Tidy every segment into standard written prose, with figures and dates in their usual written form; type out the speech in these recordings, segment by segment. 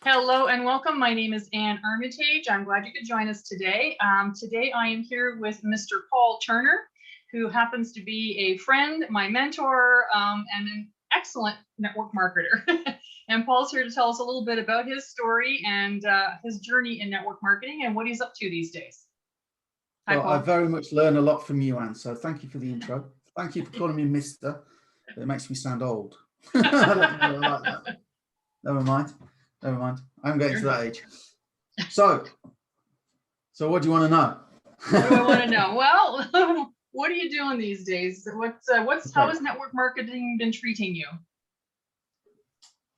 Hello and welcome. My name is Anne Armitage. I'm glad you could join us today. Today I am here with Mr. Paul Turner, who happens to be a friend, my mentor, and an excellent network marketer. And Paul's here to tell us a little bit about his story and his journey in network marketing and what he's up to these days. Hi, well, Paul. I very much learn a lot from you, Anne, so thank you for the intro. Thank you for calling me Mr. It makes me sound old. I don't know, I like that. Never mind. I'm getting to that age. So what do you want to know? What do I want to know? Well, what are you doing these days? How has network marketing been treating you?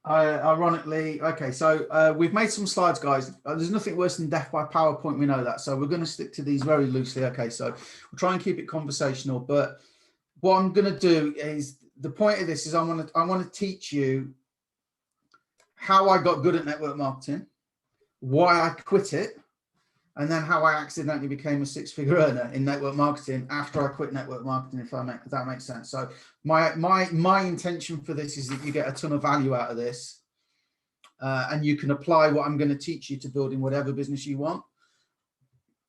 Ironically, okay, so we've made some slides, guys. There's nothing worse than death by PowerPoint, we know that, so we're going to stick to these very loosely. Okay, so we'll try and keep it conversational, but what I'm going to do is, the point of this is I want to teach you how I got good at network marketing, why I quit it, and then how I accidentally became a six-figure earner in network marketing after I quit network marketing, if that makes sense. So my intention for this is that you get a ton of value out of this, and you can apply what I'm going to teach you to building whatever business you want.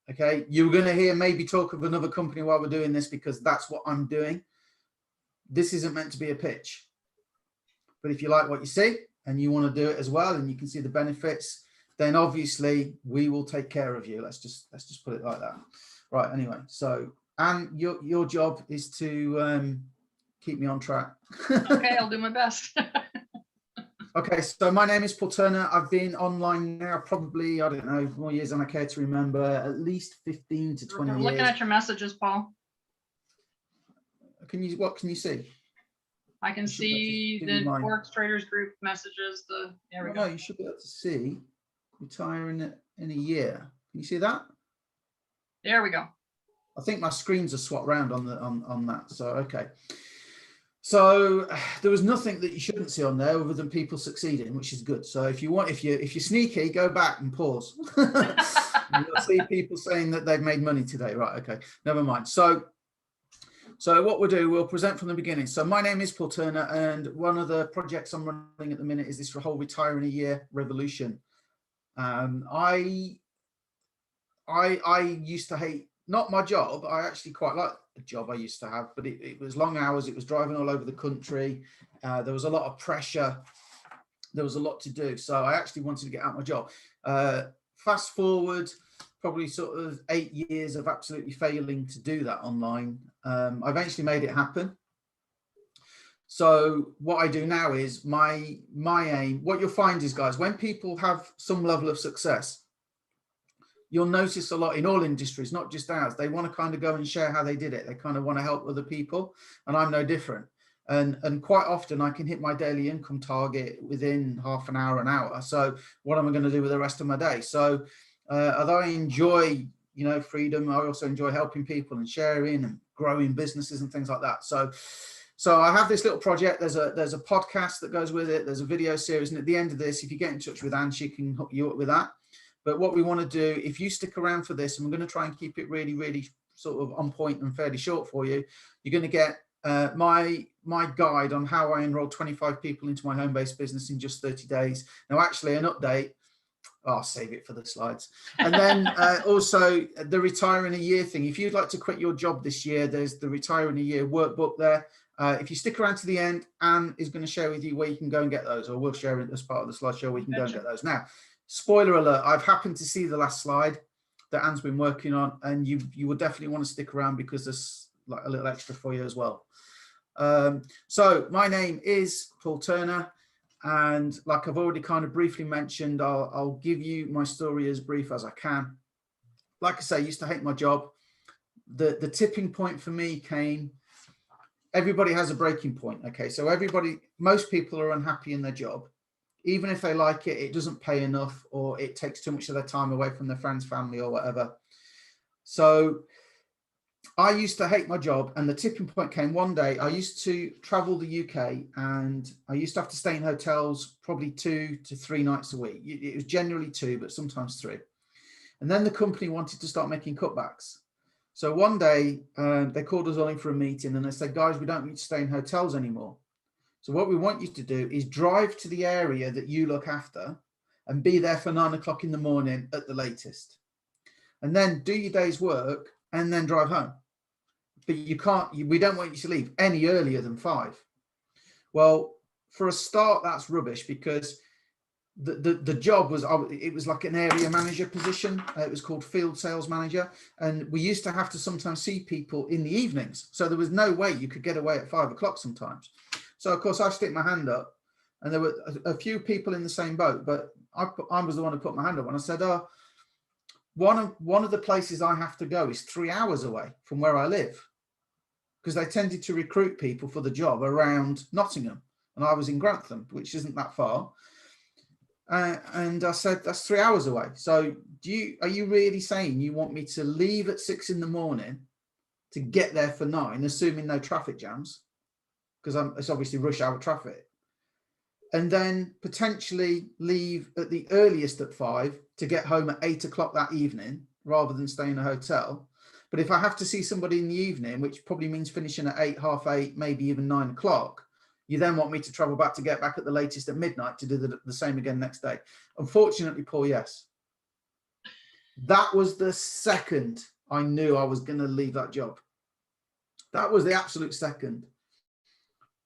Okay, you're going to hear maybe talk of another company while we're doing this, because that's what I'm doing. This isn't meant to be a pitch, but if you like what you see and you want to do it as well, and you can see the benefits, then obviously we will take care of you. Let's just put it like that. Right. Anyway, so Anne, your job is to keep me on track. Okay, I'll do my best. Okay, so my name is Paul Turner. I've been online now probably, I don't know, more years than I care to remember, at least 15 to 20 years. I'm looking at your messages, Paul. What can you see? I can see the Forex Traders Group messages. There we go. No, you should be able to see retiring in a year. Can you see that? There we go. I think my screens are swapped around on that. So okay. So there was nothing that you shouldn't see on there other than people succeeding, which is good. So if you're sneaky, go back and pause. You'll see people saying that they've made money today. Right. Okay. Never mind. So what we'll do, we'll present from the beginning. So my name is Paul Turner, and one of the projects I'm running at the minute is this whole retire in a year revolution. I used to hate, not my job. I actually quite liked the job I used to have, but it was long hours. It was driving all over the country. There was a lot of pressure. There was a lot to do. So I actually wanted to get out of my job. Fast forward, probably sort of 8 years of absolutely failing to do that online. I eventually made it happen. So what I do now is my aim, what you'll find is, guys, when people have some level of success, you'll notice a lot in all industries, not just ours. They want to kind of go and share how they did it. They kind of want to help other people, and I'm no different. And quite often I can hit my daily income target within half an hour, an hour. So what am I going to do with the rest of my day? So although I enjoy, freedom, I also enjoy helping people and sharing and growing businesses and things like that. So I have this little project. There's a podcast that goes with it. There's a video series. And at the end of this, if you get in touch with Anne, she can hook you up with that. But what we want to do, if you stick around for this, and we're going to try and keep it really, really sort of on point and fairly short for you, you're going to get my guide on how I enrolled 25 people into my home-based business in just 30 days. Now, actually, an update. I'll save it for the slides. And then also the retire in a year thing. If you'd like to quit your job this year, there's the retire in a year workbook there. If you stick around to the end, Anne is going to share with you where you can go and get those, or we'll share it as part of the slideshow where you can go and get those. Now, spoiler alert, I've happened to see the last slide that Anne's been working on, and you will definitely want to stick around because there's like a little extra for you as well. So my name is Paul Turner. And like I've already kind of briefly mentioned, I'll give you my story as brief as I can. Like I say, I used to hate my job. The tipping point for me came, everybody has a breaking point. Okay, so most people are unhappy in their job. Even if they like it, it doesn't pay enough, or it takes too much of their time away from their friends, family, or whatever. So I used to hate my job, and the tipping point came one day. I used to travel the UK, and I used to have to stay in hotels probably 2 to 3 nights a week. It was generally 2, but sometimes 3. And then the company wanted to start making cutbacks. So one day they called us all in for a meeting, and they said, guys, we don't need to stay in hotels anymore. So what we want you to do is drive to the area that you look after and be there for 9 o'clock in the morning at the latest, and then do your day's work and then drive home. But you can't, we don't want you to leave any earlier than 5. Well, for a start, that's rubbish, because the job was, it was like an area manager position. It was called field sales manager. And we used to have to sometimes see people in the evenings. So there was no way you could get away at 5 o'clock sometimes. So of course I stick my hand up, and there were a few people in the same boat, but I was the one who put my hand up, and I said, oh, one of the places I have to go is 3 hours away from where I live, because they tended to recruit people for the job around Nottingham, and I was in Grantham, which isn't that far. And I said, that's 3 hours away. So are you really saying you want me to leave at 6 in the morning to get there for 9, assuming no traffic jams? Because it's obviously rush hour traffic. And then potentially leave at the earliest at 5 to get home at 8 o'clock that evening, rather than stay in a hotel. But if I have to see somebody in the evening, which probably means finishing at 8, half 8, maybe even 9 o'clock, you then want me to travel back to get back at the latest at midnight to do the same again next day. Unfortunately, Paul, yes. That was the second I knew I was going to leave that job. That was the absolute second.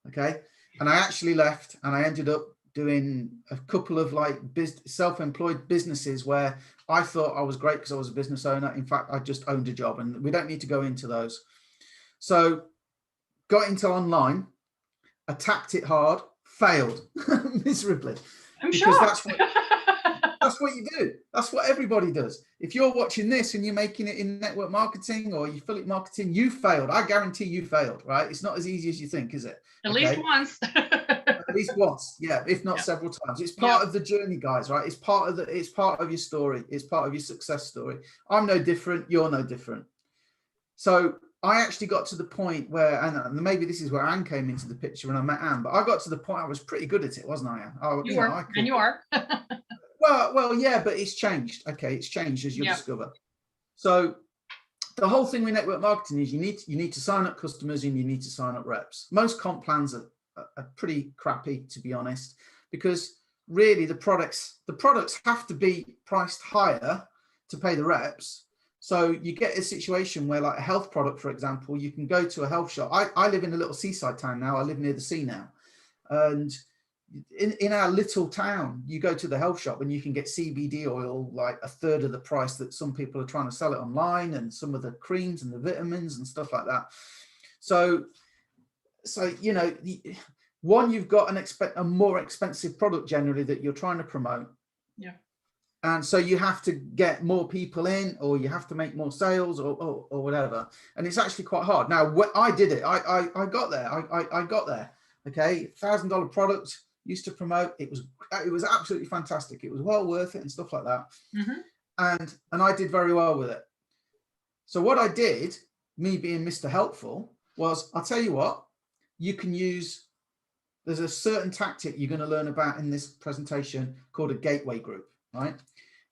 Okay. And I actually left, and I ended up doing a couple of like self-employed businesses where I thought I was great because I was a business owner. In fact, I just owned a job, and we don't need to go into those. So got into online, attacked it hard, failed miserably. I'm shocked. That's what you do. That's what everybody does. If you're watching this and you're making it in network marketing or affiliate marketing, you failed. I guarantee you failed, right? It's not as easy as you think, is it? At least once. At least once, yeah, if not several times. It's part of the journey, guys, right? It's part of your story. It's part of your success story. I'm no different. You're no different. So I actually got to the point where, and maybe this is where Anne came into the picture when I met Anne, but I got to the point I was pretty good at it, wasn't I, Anne? You were, and you are. Well, yeah, but it's changed. Okay, it's changed, as you'll discover. So the whole thing with network marketing is you need to sign up customers and you need to sign up reps. Most comp plans are pretty crappy, to be honest, because really the products have to be priced higher to pay the reps. So you get a situation where, like a health product, for example, you can go to a health shop. I live in a little seaside town now. I live near the sea now. And in our little town, you go to the health shop and you can get CBD oil like a third of the price that some people are trying to sell it online, and some of the creams and the vitamins and stuff like that. So you know, one, you've got a more expensive product generally that you're trying to promote. Yeah. And so you have to get more people in, or you have to make more sales, or whatever. And it's actually quite hard. Now, I did it. I got there. I got there. Okay, $1,000 product, used to promote. It was absolutely fantastic. It was well worth it and stuff like that. Mm-hmm. And I did very well with it. So what I did, me being Mr. Helpful, was, I'll tell you what, you can use, there's a certain tactic you're going to learn about in this presentation called a gateway group, right?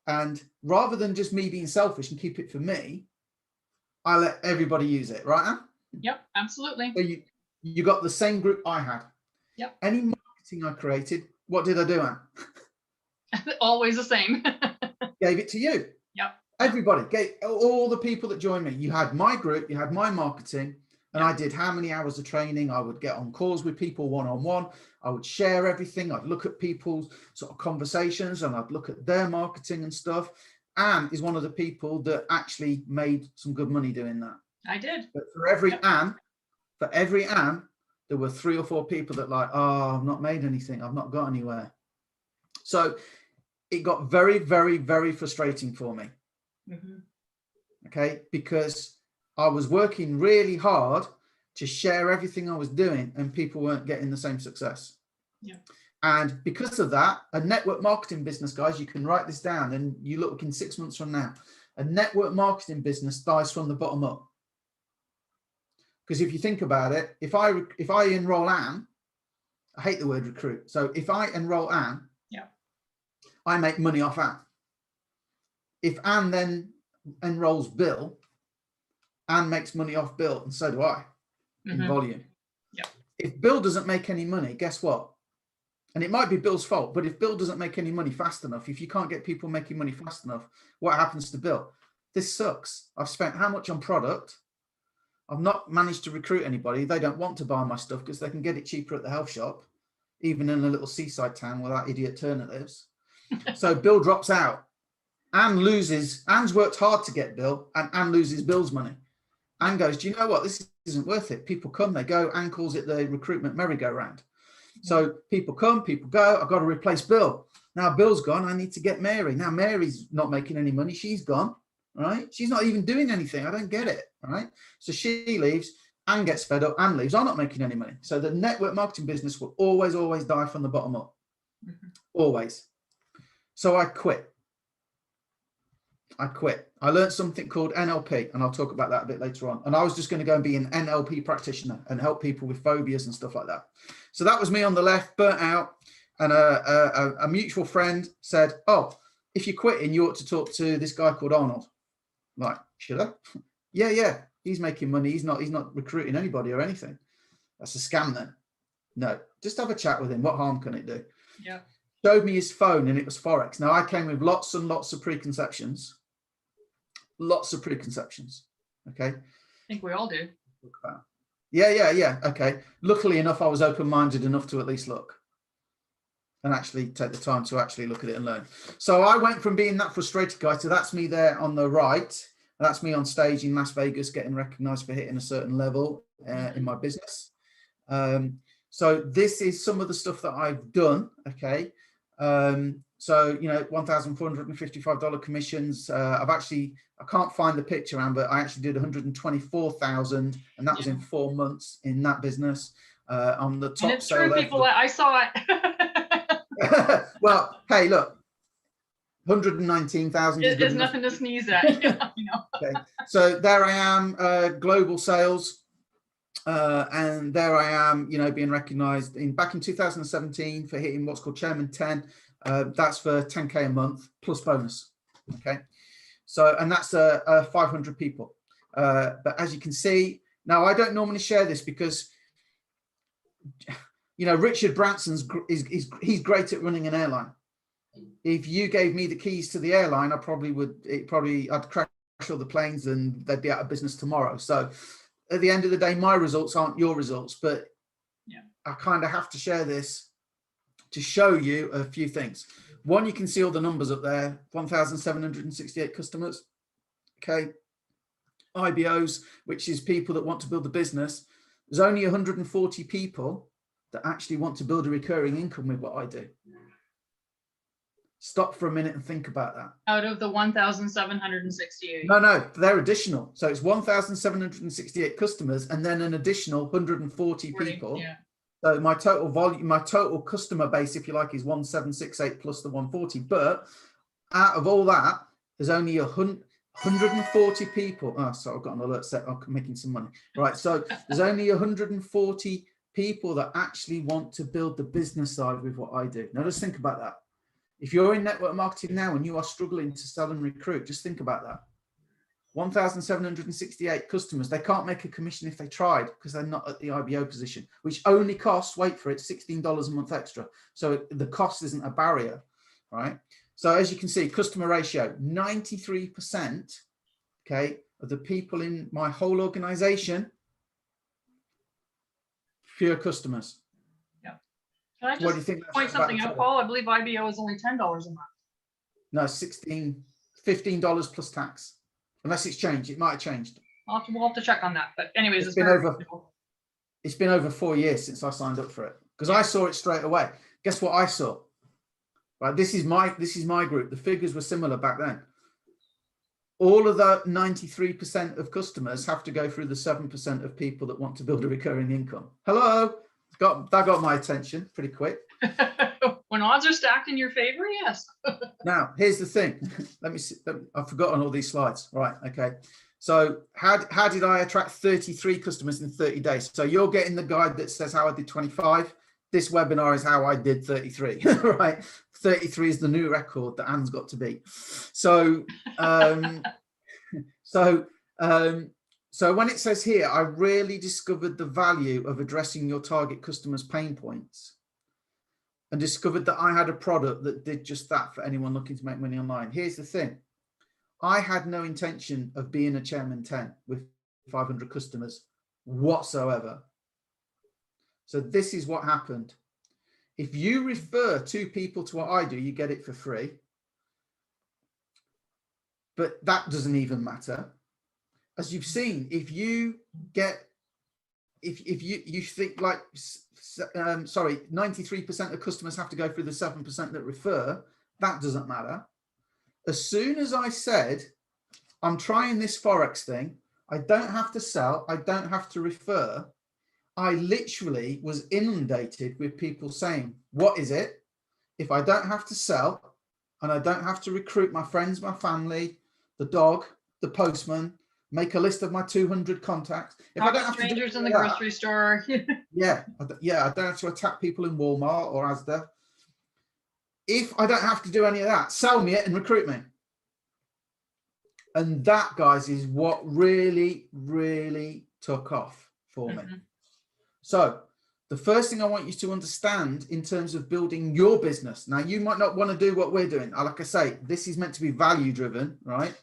And rather than just me being selfish and keep it for me, I let everybody use it, right, Anne? Yep, absolutely. So you got the same group I had. Yep. Any marketing I created, what did I do, Anne? Always the same. Gave it to you. Yep. Everybody, gave all the people that joined me. You had my group, you had my marketing, and I did how many hours of training. I would get on calls with people one-on-one. I would share everything. I'd look at people's sort of conversations, and I'd look at their marketing and stuff. Anne is one of the people that actually made some good money doing that. I did. But for every Anne, there were 3 or 4 people that like, oh, I've not made anything. I've not got anywhere. So it got very, very, very frustrating for me. Mm-hmm. Okay, because I was working really hard to share everything I was doing, and people weren't getting the same success. Yeah. And because of that, a network marketing business, guys, you can write this down, and you look in 6 months from now, a network marketing business dies from the bottom up. Because if you think about it, if I enroll Anne, I hate the word recruit. So if I enroll Anne, I make money off Anne. If Anne then enrolls Bill, Anne makes money off Bill, and so do I, in volume. If Bill doesn't make any money, guess what? And it might be Bill's fault, but if Bill doesn't make any money fast enough, if you can't get people making money fast enough, what happens to Bill? This sucks. I've spent how much on product? I've not managed to recruit anybody. They don't want to buy my stuff because they can get it cheaper at the health shop, even in a little seaside town where that idiot Turner lives. So Bill drops out. Anne loses. Anne's worked hard to get Bill, and Anne loses Bill's money. Anne goes, do you know what? This isn't worth it. People come, they go. Anne calls it the recruitment merry-go-round. So people come, people go. I've got to replace Bill. Now Bill's gone. I need to get Mary. Now Mary's not making any money. She's gone, right? She's not even doing anything. I don't get it, right? So she leaves. Anne gets fed up. Anne leaves. I'm not making any money. So the network marketing business will always, always die from the bottom up. Always. So I quit. I learned something called NLP, and I'll talk about that a bit later on. And I was just going to go and be an NLP practitioner and help people with phobias and stuff like that. So that was me on the left, burnt out. And a mutual friend said, oh, if you're quitting, you ought to talk to this guy called Arnold. I'm like, should I? Yeah. He's making money. He's not recruiting anybody or anything. That's a scam then. No, just have a chat with him. What harm can it do? Yeah. Showed me his phone, and it was Forex. Now I came with lots and lots of preconceptions. Okay. I think we all do. Yeah. Okay. Luckily enough, I was open-minded enough to at least look and actually take the time to actually look at it and learn. So I went from being that frustrated guy to that's me there on the right. And that's me on stage in Las Vegas getting recognized for hitting a certain level in my business. So this is some of the stuff that I've done. Okay. So, you know, $1,455 commissions. I can't find the picture, Anne, but I actually did 124,000, and that was in 4 months in that business. On the top. And it's true, people. I saw it. Well, hey, look, 119,000 is nothing to sneeze at. You know. Okay. So there I am, global sales, and there I am, you know, being recognized back in 2017 for hitting what's called Chairman 10. That's for 10K a month plus bonus. Okay. So, and that's 500 people. But as you can see, now I don't normally share this because, you know, Richard Branson's he's great at running an airline. If you gave me the keys to the airline, I'd crash all the planes and they'd be out of business tomorrow. So at the end of the day, my results aren't your results, but yeah, I kind of have to share this to show you a few things. One, you can see all the numbers up there, 1,768 customers. Okay. IBOs, which is people that want to build a business. There's only 140 people that actually want to build a recurring income with what I do. Stop for a minute and think about that. Out of the 1,768. No, they're additional. So it's 1,768 customers and then an additional 140 people. Yeah. So my total volume, my total customer base, if you like, is 1,768 plus the 140. But out of all that, there's only 140 people. Oh, so I've got an alert set. I'm making some money. Right. So there's only 140 people that actually want to build the business side with what I do. Now, just think about that. If you're in network marketing now and you are struggling to sell and recruit, just think about that. 1,768 customers. They can't make a commission if they tried because they're not at the IBO position, which only costs, wait for it, $16 a month extra. So the cost isn't a barrier, right? So as you can see, customer ratio, 93%, okay, of the people in my whole organization, pure customers. Can I just point something out, Paul? I believe IBO is only $10 a month. No, $15 plus tax. Unless it's changed. It might have changed. We'll have to check on that. But anyways, it's been over 4 years since I signed up for it. Because I saw it straight away. Guess what I saw? Right, this is my group. The figures were similar back then. All of the 93% of customers have to go through the 7% of people that want to build a recurring income. Hello. That got my attention pretty quick. When odds are stacked in your favor, yes. Now, here's the thing. Let me see. I've forgotten all these slides. Right. Okay. So how did I attract 33 customers in 30 days? So you're getting the guide that says how I did 25. This webinar is how I did 33. Right. 33 is the new record that Anne's got to beat. So, So when it says here, I really discovered the value of addressing your target customers' pain points. and discovered that I had a product that did just that for anyone looking to make money online. Here's the thing. I had no intention of being a chairman 10 with 500 customers whatsoever. So this is what happened. If you refer two people to what I do, you get it for free. But that doesn't even matter. As you've seen, if you get, if you think like, sorry, 93% of customers have to go through the 7% that refer, that doesn't matter. As soon as I said, I'm trying this Forex thing, I don't have to sell, I don't have to refer, I literally was inundated with people saying, what is it? If I don't have to sell and I don't have to recruit my friends, my family, the dog, the postman, make a list of my 200 contacts. If I don't have strangers to do in the that, grocery store. yeah, I don't have to attack people in Walmart or Asda. If I don't have to do any of that, sell me it and recruit me. And that, guys, is what really, really took off for me. So the first thing I want you to understand in terms of building your business. Now, you might not want to do what we're doing. Like I say, this is meant to be value driven, right?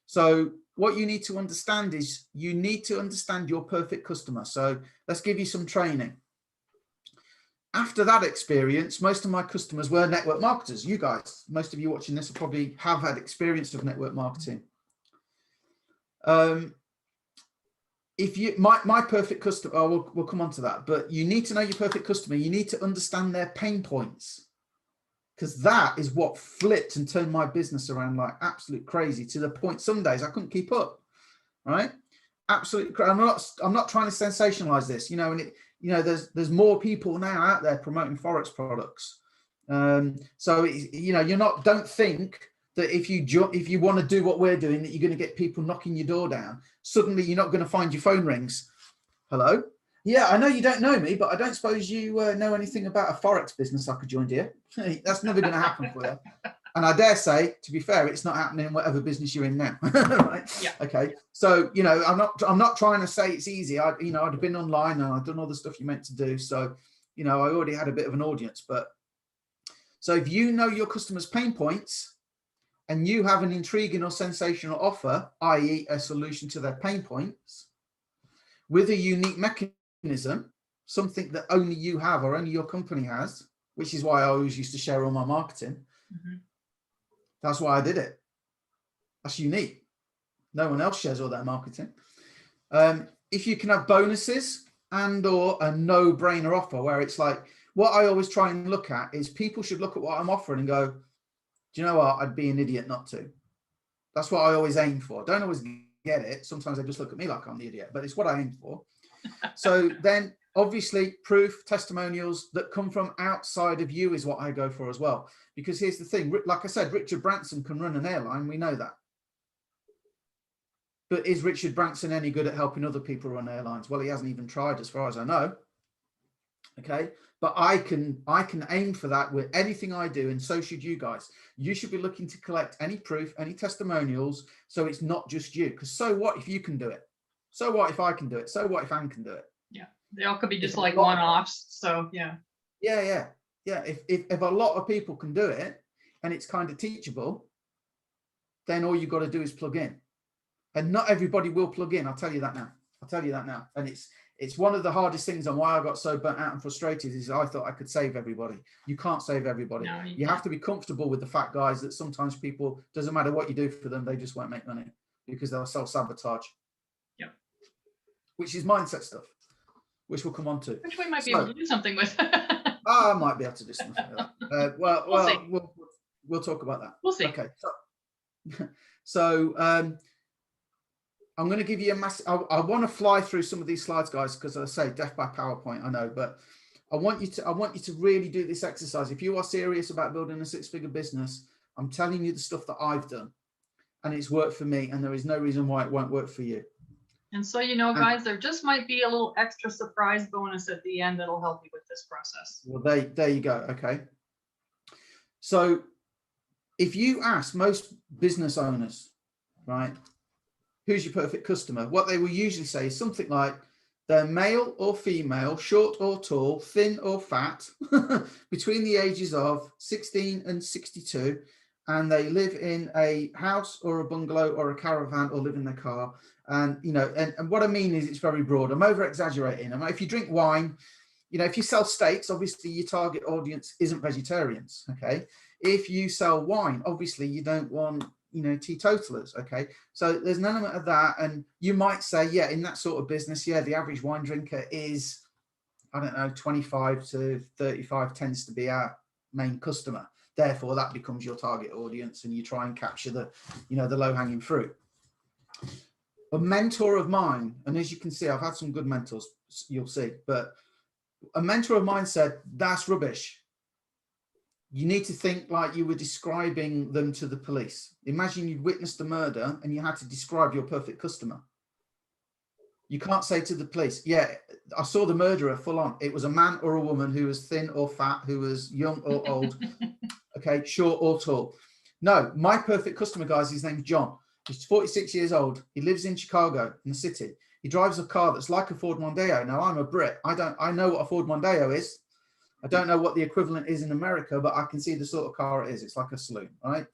So what you need to understand is you need to understand your perfect customer. So let's give you some training. After that experience, most of my customers were network marketers. You guys, most of you watching this will probably have had experience of network marketing. If you, my perfect customer, oh, we'll come on to that, but you need to know your perfect customer. You need to understand their pain points, because that is what flipped and turned my business around like absolute crazy, to the point some days I couldn't keep up, right? Absolutely. I'm not trying to sensationalize this, you know, and there's more people now out there promoting Forex products. So, don't think that if you want to do what we're doing, that you're going to get people knocking your door down. Suddenly you're not going to find your phone rings. Hello? Yeah, I know you don't know me, but I don't suppose you know anything about a Forex business I could join you. That's never going to happen for you. And I dare say, to be fair, it's not happening in whatever business you're in now. Right? Yeah. Okay. So, I'm not trying to say it's easy. I'd have been online and I'd done all the stuff you meant to do. So, I already had a bit of an audience. But so if you know your customers' pain points, and you have an intriguing or sensational offer, i.e. a solution to their pain points, with a unique mechanism, something that only you have or only your company has, which is why I always used to share all my marketing. That's why I did it. That's unique. No one else shares all their marketing. If you can have bonuses and or a no-brainer offer, where it's like, what I always try and look at is people should look at what I'm offering and go, do you know what? I'd be an idiot not to. That's what I always aim for. Don't always get it. Sometimes they just look at me like I'm the idiot, but it's what I aim for. So then obviously proof, testimonials that come from outside of you is what I go for as well. Because here's the thing, like I said, Richard Branson can run an airline. We know that. But is Richard Branson any good at helping other people run airlines? Well, he hasn't even tried as far as I know. Okay. But I can aim for that with anything I do, and so should you guys. You should be looking to collect any proof, any testimonials, so it's not just you. Because so what if you can do it? So what if I can do it? So what if Anne can do it? Yeah, they all could be just like one-offs. So yeah. Yeah. If a lot of people can do it and it's kind of teachable, then all you've got to do is plug in. And not everybody will plug in. I'll tell you that now. And it's one of the hardest things, and why I got so burnt out and frustrated is I thought I could save everybody. You can't save everybody. No, you have to be comfortable with the fact, guys, that sometimes people, doesn't matter what you do for them, they just won't make money because they'll self-sabotage. Yeah. Which is mindset stuff, which we'll come on to. Which we might be able to do something with. I might be able to do something with that. We'll talk about that. We'll see. Okay. So I'm going to give you a massive, I want to fly through some of these slides, guys, because as I say, death by PowerPoint, I know, but I want you to really do this exercise. If you are serious about building a six-figure business, I'm telling you the stuff that I've done, and it's worked for me, and there is no reason why it won't work for you. And so, guys, there just might be a little extra surprise bonus at the end that'll help you with this process. Well, there you go. Okay. So if you ask most business owners, right, who's your perfect customer, what they will usually say is something like, They're male or female, short or tall, thin or fat, between the ages of 16 and 62, and they live in a house or a bungalow or a caravan or live in their car. And, you know, and what I mean is it's very broad. I'm over exaggerating. I mean, if you drink wine, you know, if you sell steaks, obviously your target audience isn't vegetarians, okay? If you sell wine, obviously you don't want, you know, teetotalers, okay? So there's an element of that. And you might say, yeah, in that sort of business, yeah, the average wine drinker is, I don't know, 25 to 35 tends to be our main customer. Therefore, that becomes your target audience, and you try and capture the, you know, the low-hanging fruit. A mentor of mine, and as you can see, I've had some good mentors, you'll see, but a mentor of mine said, that's rubbish. You need to think like you were describing them to the police. Imagine you'd witnessed a murder and you had to describe your perfect customer. You can't say to the police, yeah, I saw the murderer full on. It was a man or a woman who was thin or fat, who was young or old, okay, short or tall. No, my perfect customer, guys, his name's John. He's 46 years old. He lives in Chicago, in the city. He drives a car that's like a Ford Mondeo. Now, I'm a Brit. I know what a Ford Mondeo is. I don't know what the equivalent is in America, but I can see the sort of car it is. It's like a saloon, right?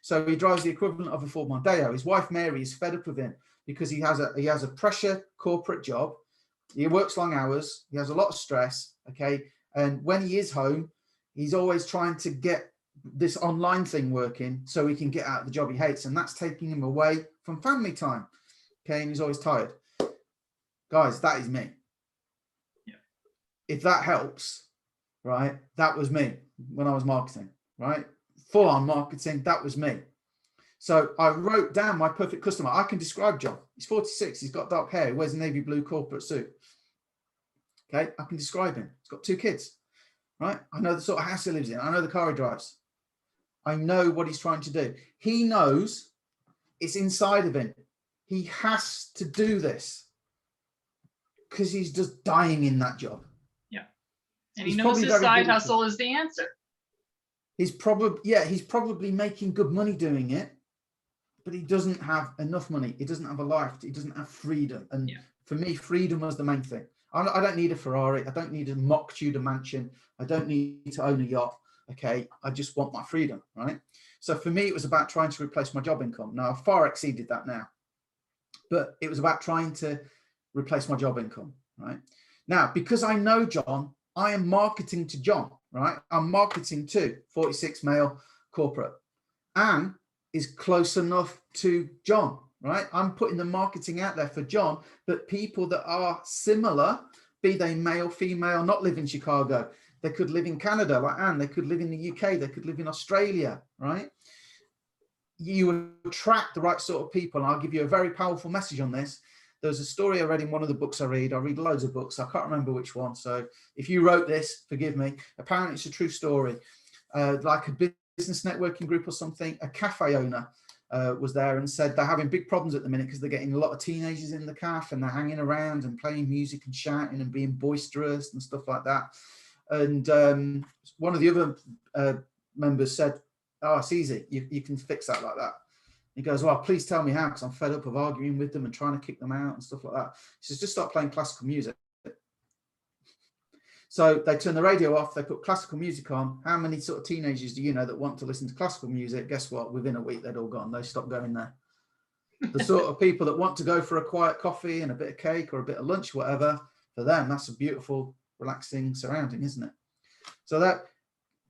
So he drives the equivalent of a Ford Mondeo. His wife, Mary, is fed up with him because he has a pressure corporate job. He works long hours. He has a lot of stress, okay? And when he is home, he's always trying to get this online thing working so he can get out of the job he hates, and that's taking him away from family time, okay? And he's always tired. Guys, that is me. Yeah. If that helps, right, that was me when I was marketing, right? Full on marketing, that was me. So I wrote down my perfect customer. I can describe John. He's 46, he's got dark hair, he wears a navy blue corporate suit. Okay, I can describe him. He's got 2 kids, right? I know the sort of house he lives in. I know the car he drives. I know what he's trying to do. He knows it's inside of him. He has to do this because he's just dying in that job. Yeah. And he knows his side hustle is the answer. He's probably making good money doing it, but he doesn't have enough money. He doesn't have a life. He doesn't have freedom. And for me, freedom was the main thing. I don't need a Ferrari. I don't need a mock Tudor mansion. I don't need to own a yacht. Okay, I just want my freedom, right? So for me, it was about trying to replace my job income. Now, I've far exceeded that now, but it was about trying to replace my job income, right? Now, because I know John, I am marketing to John, right? I'm marketing to 46 male corporate. Anne is close enough to John, right? I'm putting the marketing out there for John, but people that are similar, be they male, female, not live in Chicago. They could live in Canada, like Anne. They could live in the UK. They could live in Australia, right? You attract the right sort of people. And I'll give you a very powerful message on this. There's a story I read in one of the books I read. I read loads of books. I can't remember which one. So if you wrote this, forgive me. Apparently, it's a true story. Like a business networking group or something, a cafe owner was there and said they're having big problems at the minute because they're getting a lot of teenagers in the cafe and they're hanging around and playing music and shouting and being boisterous and stuff like that. And one of the other members said, oh, it's easy. You can fix that like that. He goes, well, please tell me how, because I'm fed up of arguing with them and trying to kick them out and stuff like that. He says, just start playing classical music. So they turn the radio off, they put classical music on. How many sort of teenagers do you know that want to listen to classical music? Guess what? Within a week, they'd all gone. They stopped going there. The sort of people that want to go for a quiet coffee and a bit of cake or a bit of lunch, whatever, for them, that's a beautiful, relaxing surrounding, isn't it? So that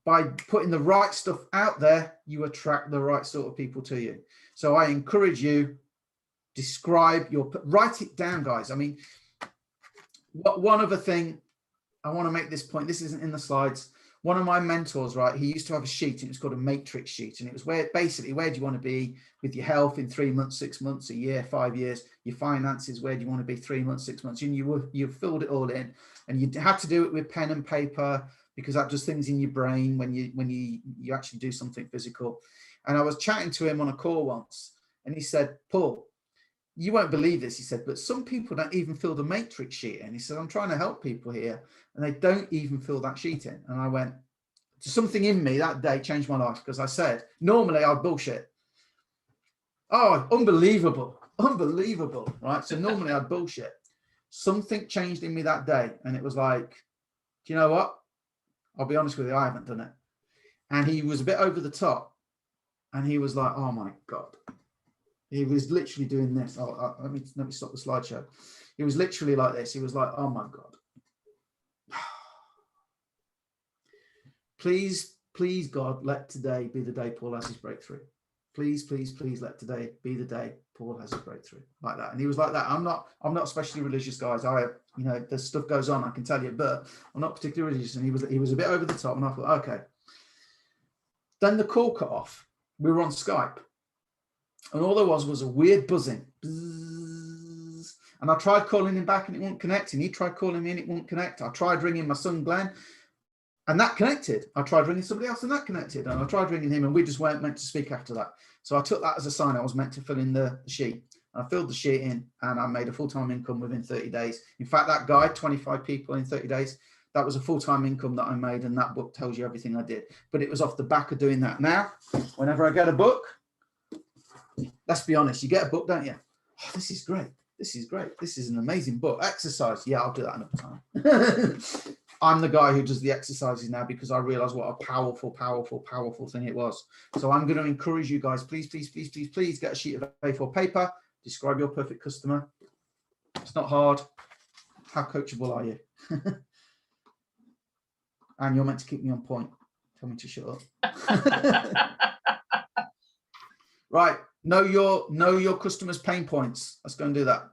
by putting the right stuff out there, you attract the right sort of people to you. So I encourage you, write it down, guys. I mean, one other thing, I want to make this point. This isn't in the slides. One of my mentors, right, he used to have a sheet, and it was called a matrix sheet. And it was where do you want to be with your health in 3 months, 6 months, a year, 5 years, your finances, where do you want to be 3 months, 6 months? And you filled it all in, and you had to do it with pen and paper because that does things in your brain when you actually do something physical. And I was chatting to him on a call once, and he said, Paul, you won't believe this, he said, but some people don't even fill the matrix sheet in. He said, I'm trying to help people here, and they don't even fill that sheet in. And I went, something in me that day changed my life, because I said, normally I'd bullshit. Oh, unbelievable, right? So normally I'd bullshit. something changed in me that day. And it was like, do you know what? I'll be honest with you, I haven't done it. And he was a bit over the top. And he was like, oh my God. He was literally doing this. Let me stop the slideshow. He was literally like this. He was like, oh my God. Please, please, God, let today be the day Paul has his breakthrough. Please, please, please let today be the day Paul has his breakthrough. Like that. And he was like that. I'm not especially religious, guys. The stuff goes on, I can tell you, but I'm not particularly religious. And he was a bit over the top. And I thought, okay. Then the call cut off. We were on Skype. And all there was a weird buzzing. Bzzz. And I tried calling him back and it wouldn't connect. And he tried calling me and it wouldn't connect. I tried ringing my son, Glenn, and that connected. I tried ringing somebody else and that connected. And I tried ringing him and we just weren't meant to speak after that. So I took that as a sign I was meant to fill in the sheet. And I filled the sheet in and I made a full-time income within 30 days. In fact, that guide, 25 people in 30 days, that was a full-time income that I made. And that book tells you everything I did. But it was off the back of doing that. Now, whenever I get a book, let's be honest, you get a book, don't you? Oh, this is great. This is great. This is an amazing book. Exercise. Yeah, I'll do that another time. I'm the guy who does the exercises now because I realize what a powerful, powerful, powerful thing it was. So I'm going to encourage you guys, please, please, please, please, please get a sheet of A4 paper. Describe your perfect customer. It's not hard. How coachable are you? And you're meant to keep me on point. Tell me to shut up. Right. Know your customers' pain points. Let's go and do that.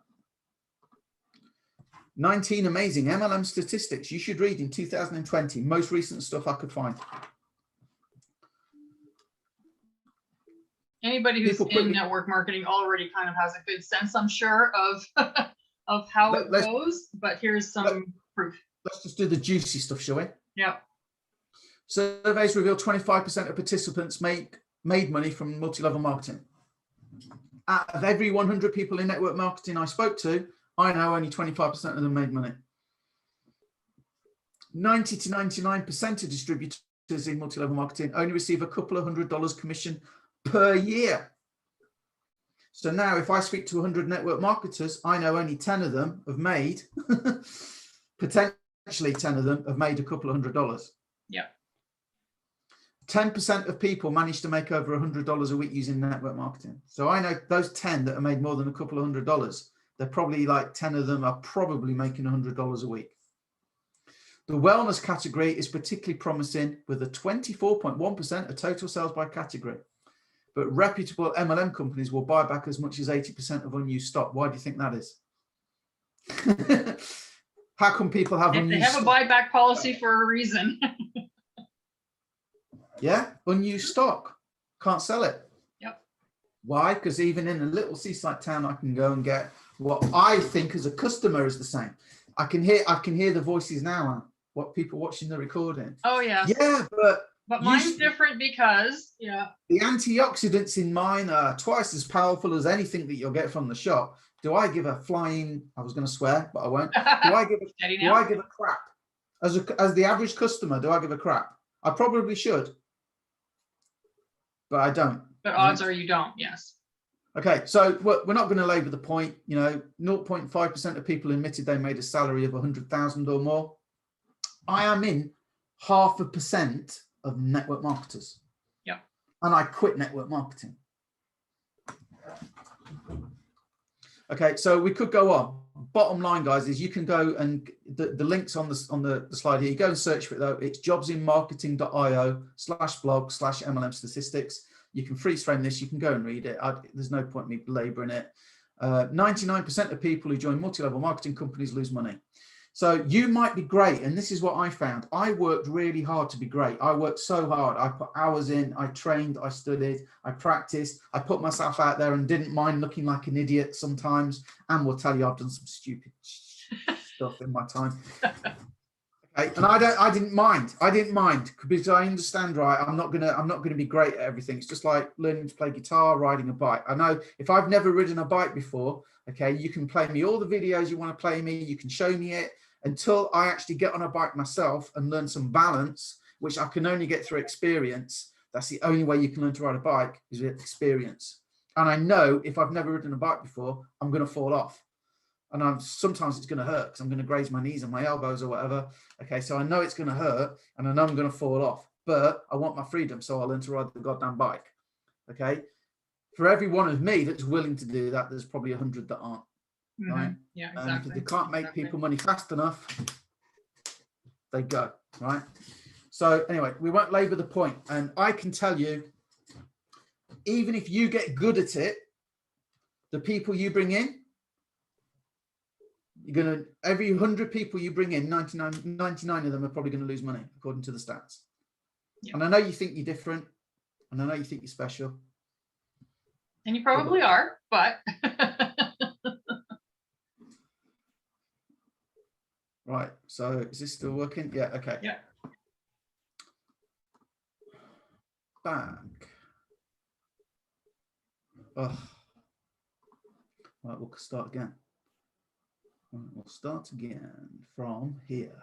19 amazing MLM statistics you should read in 2020. Most recent stuff I could find. Anybody who's in network marketing already kind of has a good sense, I'm sure, of how it goes. But here's some proof. Let's just do the juicy stuff, shall we? Yeah. Surveys reveal 25% of participants made money from multi-level marketing. Out of every 100 people in network marketing I spoke to, I know only 25% of them made money. 90 to 99% of distributors in multi-level marketing only receive a couple of $100 commission per year. So now if I speak to 100 network marketers, I know only 10 of them have made, potentially 10 of them have made a couple of $100. Yeah. 10% of people manage to make over $100 a week using network marketing. So I know those 10 that have made more than a couple of $100, they're probably like 10 of them are probably making $100 a week. The wellness category is particularly promising with a 24.1% of total sales by category. But reputable MLM companies will buy back as much as 80% of unused stock. Why do you think that is? How come people have unused stock? They have a buyback policy for a reason. Yeah, unused stock. Can't sell it. Yep. Why? Because even in a little seaside town, I can go and get what I think as a customer is the same. I can hear the voices now. What people watching the recording. Oh yeah. Yeah, but mine's different because the antioxidants in mine are twice as powerful as anything that you'll get from the shop. Do I give a flying? I was going to swear, but I won't. Do I give a crap? As the average customer, do I give a crap? I probably should, but I don't. But odds are you don't. Yes. Okay, so we're not going to labor the point. 0.5% of people admitted they made a salary of 100,000 or more. I am in 0.5% of network marketers. Yeah. And I quit network marketing. Okay, so we could go on. Bottom line, guys, is you can go and the links on the slide here. You go and search for it though. It's jobsinmarketing.io/blog/MLM statistics. You can freeze frame this. You can go and read it. There's no point me belaboring it. 99% of people who join multi-level marketing companies lose money. So you might be great. And this is what I found. I worked really hard to be great. I worked so hard. I put hours in, I trained, I studied, I practiced, I put myself out there and didn't mind looking like an idiot sometimes. And will tell you I've done some stupid stuff in my time. Okay. And I didn't mind because I understand, right? I'm not gonna be great at everything. It's just like learning to play guitar, riding a bike. I know if I've never ridden a bike before, okay, you can play me all the videos you want to play me, you can show me it. Until I actually get on a bike myself and learn some balance, which I can only get through experience. That's the only way you can learn to ride a bike is with experience. And I know if I've never ridden a bike before, I'm going to fall off. and sometimes it's going to hurt because I'm going to graze my knees and my elbows or whatever. Okay, so I know it's going to hurt and I know I'm going to fall off, but I want my freedom, so I'll learn to ride the goddamn bike. Okay, for every one of me that's willing to do that, there's probably 100 that aren't. Right? Yeah, And exactly. if they can't make people money fast enough, they go, right? So anyway, we won't labor the point. And I can tell you, even if you get good at it, the people you bring in, you're going to, every 100 people you bring in, 99 of them are probably going to lose money, according to the stats. Yeah. And I know you think you're different, and I know you think you're special. And you probably are, but. Right, so is this still working? Yeah, okay. Yeah. Back. Oh. Right, we'll start again. We'll start again from here.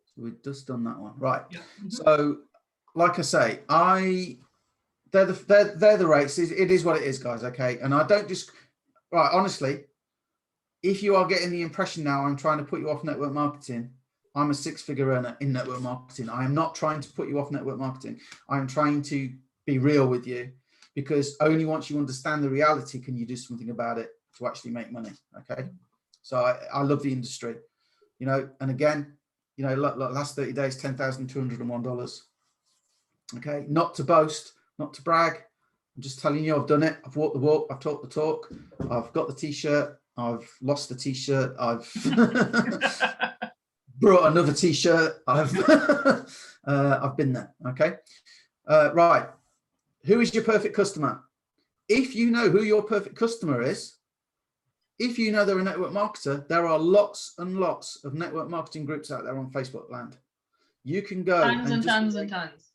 So we've just done that one. Right. Yeah. So, like I say, they're the rates. It is what it is, guys. Okay. And I don't just, right, honestly, if you are getting the impression now I'm trying to put you off network marketing, I'm a six-figure earner in network marketing. I am not trying to put you off network marketing. I'm trying to be real with you, because only once you understand the reality can you do something about it to actually make money. Okay. So I love the industry, you know, and again, you know, last 30 days, $10,201. Okay. Not to boast, not to brag. I'm just telling you, I've done it. I've walked the walk. I've talked the talk. I've got the t-shirt. I've lost the t-shirt. I've brought another t-shirt. I've been there. Okay. Right. Who is your perfect customer? If you know who your perfect customer is, if you know they're a network marketer, there are lots and lots of network marketing groups out there on Facebook land. You can go tons and tons and tons.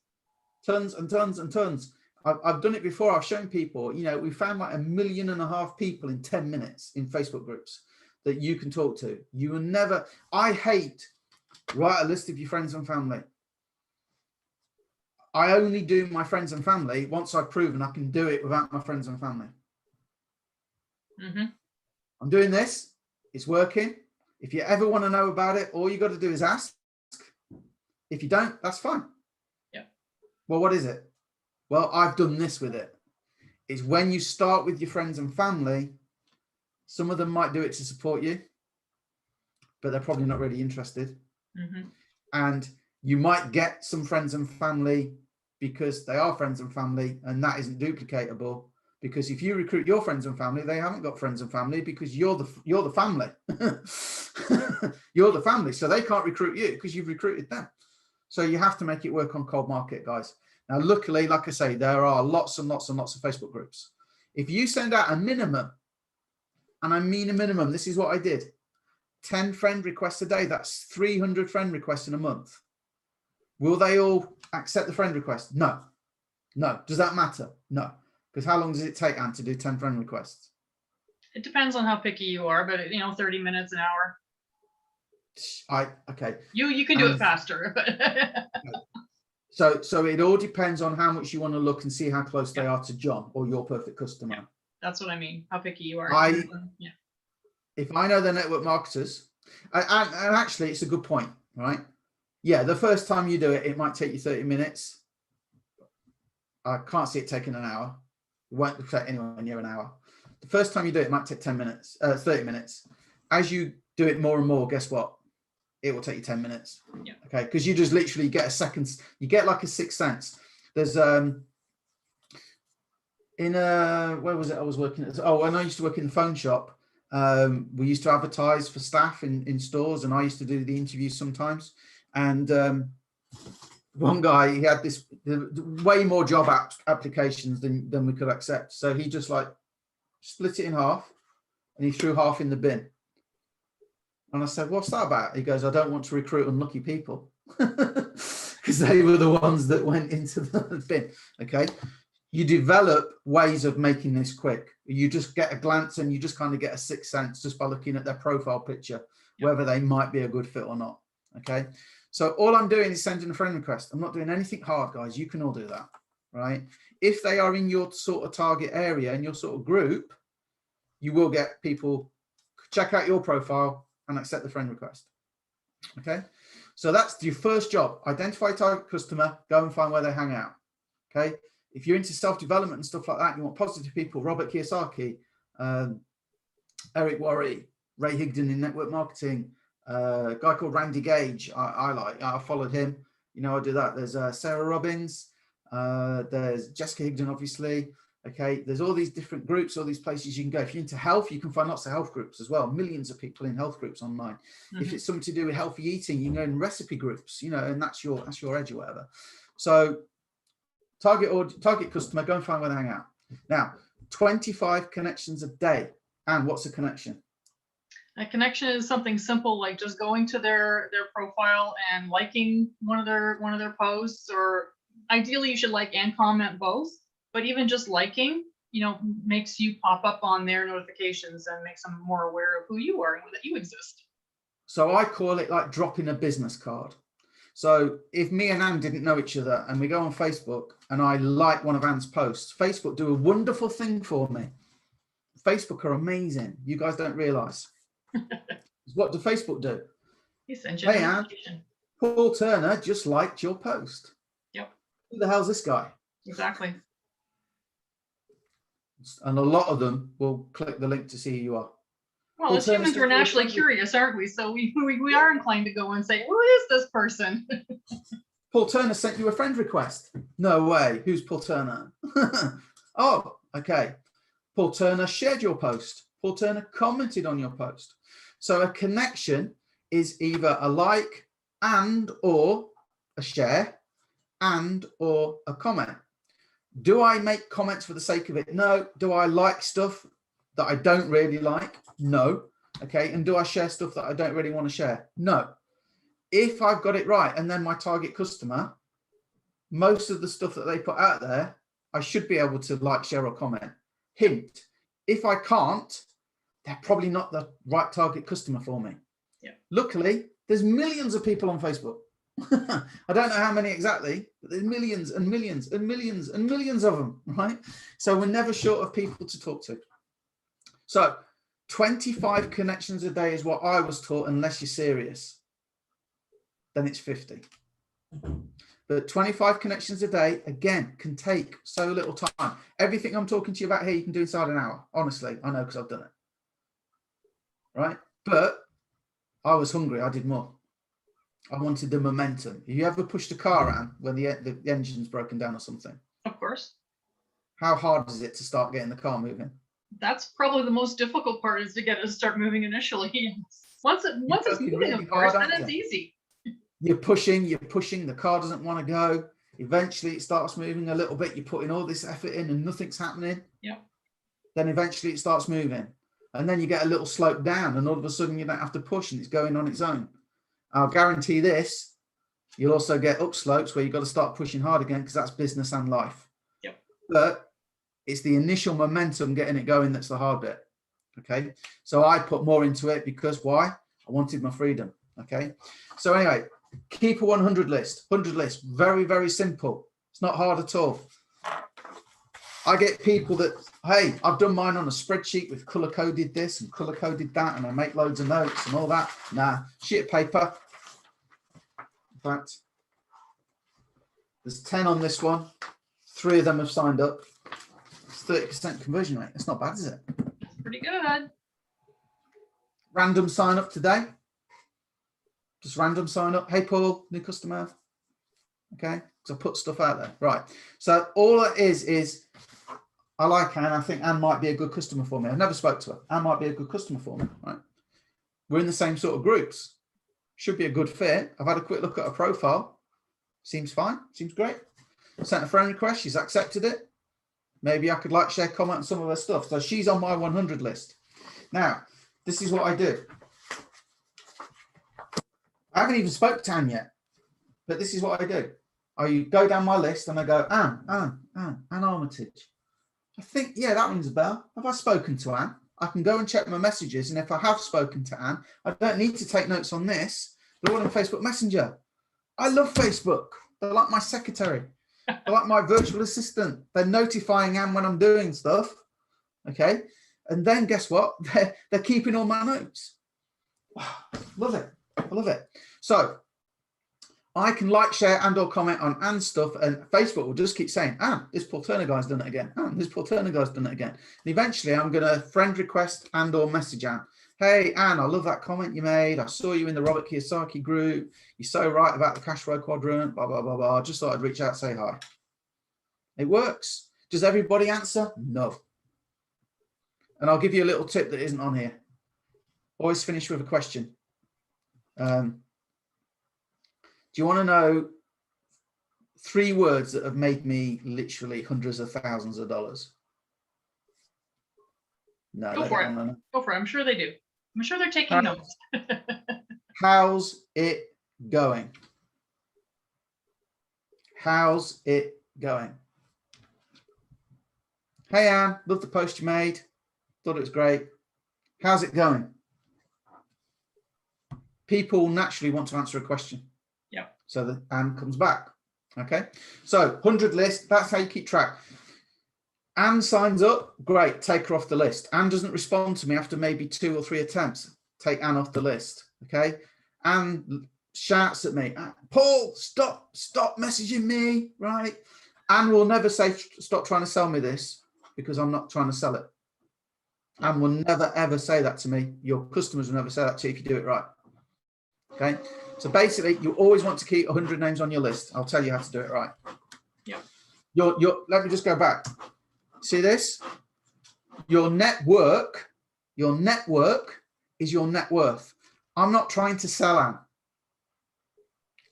Tons and tons and tons. I've done it before. I've shown people, you know, we found like 1.5 million people in 10 minutes in Facebook groups that you can talk to. You will never, I hate, write a list of your friends and family. I only do my friends and family once I've proven I can do it without my friends and family. I'm doing this. It's working. If you ever want to know about it, all you got to do is ask. If you don't, that's fine. Yeah. Well, what is it? Well, I've done this with it. It's when you start with your friends and family, some of them might do it to support you, but they're probably not really interested. And you might get some friends and family because they are friends and family, and that isn't duplicatable. Because if you recruit your friends and family, they haven't got friends and family because you're the family. You're the family, so they can't recruit you because you've recruited them. So you have to make it work on cold market, guys. Now, luckily, like I say, there are lots and lots and lots of Facebook groups. If you send out a minimum, and I mean a minimum, this is what I did, 10 friend requests a day, that's 300 friend requests in a month. Will they all accept the friend request? No. No. Does that matter? No. Because how long does it take, Anne, to do 10 friend requests? It depends on how picky you are, but 30 minutes, an hour. Okay. You can do it faster. So it all depends on how much you want to look and see how close they are to John or your perfect customer. Yeah, that's what I mean. How picky you are. If I know they're network marketers, and actually it's a good point, right? Yeah, the first time you do it, it might take you 30 minutes. I can't see it taking an hour. It won't take anywhere near an hour. The first time you do it, it might take 10 minutes, 30 minutes. As you do it more and more, guess what? It will take you 10 minutes. Yeah. Okay. Because you just literally get a second, you get like a sixth sense. There's where was it I was working at? Oh, when I used to work in the phone shop, we used to advertise for staff in stores, and I used to do the interviews sometimes. And one guy, he had this way more job applications than we could accept. So he just like split it in half and he threw half in the bin. And I said, what's that about? He goes, I don't want to recruit unlucky people because they were the ones that went into the bin. Okay. You develop ways of making this quick. You just get a glance and you just kind of get a sixth sense just by looking at their profile picture, whether they might be a good fit or not. Okay. So all I'm doing is sending a friend request. I'm not doing anything hard, guys. You can all do that, right? If they are in your sort of target area, in your sort of group, you will get people check out your profile and accept the friend request. Okay, so that's your first job. Identify target customer, go and find where they hang out. Okay, if you're into self-development and stuff like that, you want positive people, Robert Kiyosaki, Eric Worre, Ray Higdon in network marketing, a guy called Randy Gage, I followed him, you know, I do that. There's Sarah Robbins, there's Jessica Higdon, obviously. Okay, there's all these different groups, all these places you can go. If you're into health, you can find lots of health groups as well. Millions of people in health groups online. If it's something to do with healthy eating, you can go in recipe groups, you know, and that's your edge or whatever. So target customer, go and find where they hang out. Now, 25 connections a day. And what's a connection? A connection is something simple, like just going to their profile and liking one of their posts, or ideally you should like and comment both. But even just liking, you know, makes you pop up on their notifications and makes them more aware of who you are and that you exist. So I call it like dropping a business card. So if me and Anne didn't know each other and we go on Facebook and I like one of Anne's posts, Facebook do a wonderful thing for me. Facebook are amazing. You guys don't realize. What do Facebook do? Hey, Anne, Paul Turner just liked your post. Yep. Who the hell's this guy? Exactly. And a lot of them will click the link to see who you are. Well, as humans, we're naturally curious, aren't we? So we are inclined to go and say, who is this person? Paul Turner sent you a friend request. No way. Who's Paul Turner? Oh, okay. Paul Turner shared your post. Paul Turner commented on your post. So a connection is either a like and or a share and or a comment. Do I make comments for the sake of it? No. Do I like stuff that I don't really like? No. Okay. And do I share stuff that I don't really want to share? No. If I've got it right, and then my target customer, most of the stuff that they put out there, I should be able to like, share, or comment. Hint, if I can't, they're probably not the right target customer for me. Yeah. Luckily, there's millions of people on Facebook. I don't know how many exactly, but there's millions and millions and millions and millions of them, right? So we're never short of people to talk to. So 25 connections a day is what I was taught, unless you're serious. Then it's 50. But 25 connections a day, again, can take so little time. Everything I'm talking to you about here, you can do inside an hour. Honestly, I know, because I've done it. Right? But I was hungry. I did more. I wanted the momentum. Have you ever pushed a car around when the engine's broken down or something? Of course. How hard is it to start getting the car moving? That's probably the most difficult part, is to get it to start moving initially. Once it's moving, really, of course, then it's easy. You're pushing, the car doesn't want to go. Eventually it starts moving a little bit. You're putting all this effort in and nothing's happening. Yeah. Then eventually it starts moving. And then you get a little slope down, and all of a sudden you don't have to push and it's going on its own. I'll guarantee this, you'll also get up slopes where you've got to start pushing hard again, because that's business and life. Yep. But it's the initial momentum, getting it going, that's the hard bit. Okay. So I put more into it because why? I wanted my freedom. Okay. So anyway, keep a 100 list. 100 list. Very, very simple. It's not hard at all. I get people that, hey, I've done mine on a spreadsheet with color coded this and color coded that, and I make loads of notes and all that. Nah, sheet of paper. In fact, there's 10 on this one. 3 of them have signed up. It's 30% conversion rate. It's not bad, is it? Pretty good. Random sign up today. Just random sign up. Hey, Paul, new customer. Okay, so I put stuff out there. Right. So all it is I like Anne. I think Anne might be a good customer for me. I've never spoke to her. Anne might be a good customer for me. Right. We're in the same sort of groups. Should be a good fit. I've had a quick look at her profile. Seems fine. Seems great. Sent a friend request. She's accepted it. Maybe I could like, share, comment on some of her stuff. So she's on my 100 list. Now, this is what I do. I haven't even spoke to Anne yet, but this is what I do. I go down my list and I go, Anne Armitage. I think, yeah, that rings a bell. Have I spoken to Anne? I can go and check my messages. And if I have spoken to Anne, I don't need to take notes on this. They're all on Facebook Messenger. I love Facebook. They're like my secretary. They're like my virtual assistant. They're notifying Anne when I'm doing stuff. Okay. And then guess what? They're keeping all my notes. Wow, love it. I love it. So I can like, share, and or comment on Anne's stuff, and Facebook will just keep saying, Anne, this Paul Turner guy's done it again. Anne, this Paul Turner guy's done it again. And eventually I'm going to friend request and or message Anne. Hey, Anne, I love that comment you made. I saw you in the Robert Kiyosaki group. You're so right about the cash flow quadrant, blah, blah, blah, blah. I just thought I'd reach out and say hi. It works. Does everybody answer? No. And I'll give you a little tip that isn't on here. Always finish with a question. Do you want to know 3 words that have made me literally hundreds of thousands of dollars? No. Go for it. Go for it. I'm sure they do. I'm sure they're taking notes. How's it going? How's it going? Hey, Anne, love the post you made. Thought it was great. How's it going? People naturally want to answer a question. Yeah. So that Anne comes back. Okay. So 100 list, that's how you keep track. Anne signs up, great, take her off the list. Anne doesn't respond to me after maybe 2 or 3 attempts, take Anne off the list. Okay. Anne shouts at me, Paul, stop messaging me, right? Anne will never say, stop trying to sell me this, because I'm not trying to sell it. Anne will never, ever say that to me. Your customers will never say that to you if you do it right. Okay. So basically, you always want to keep 100 names on your list. I'll tell you how to do it right. Yeah. Let me just go back. See this? Your network is your net worth. I'm not trying to sell Anne.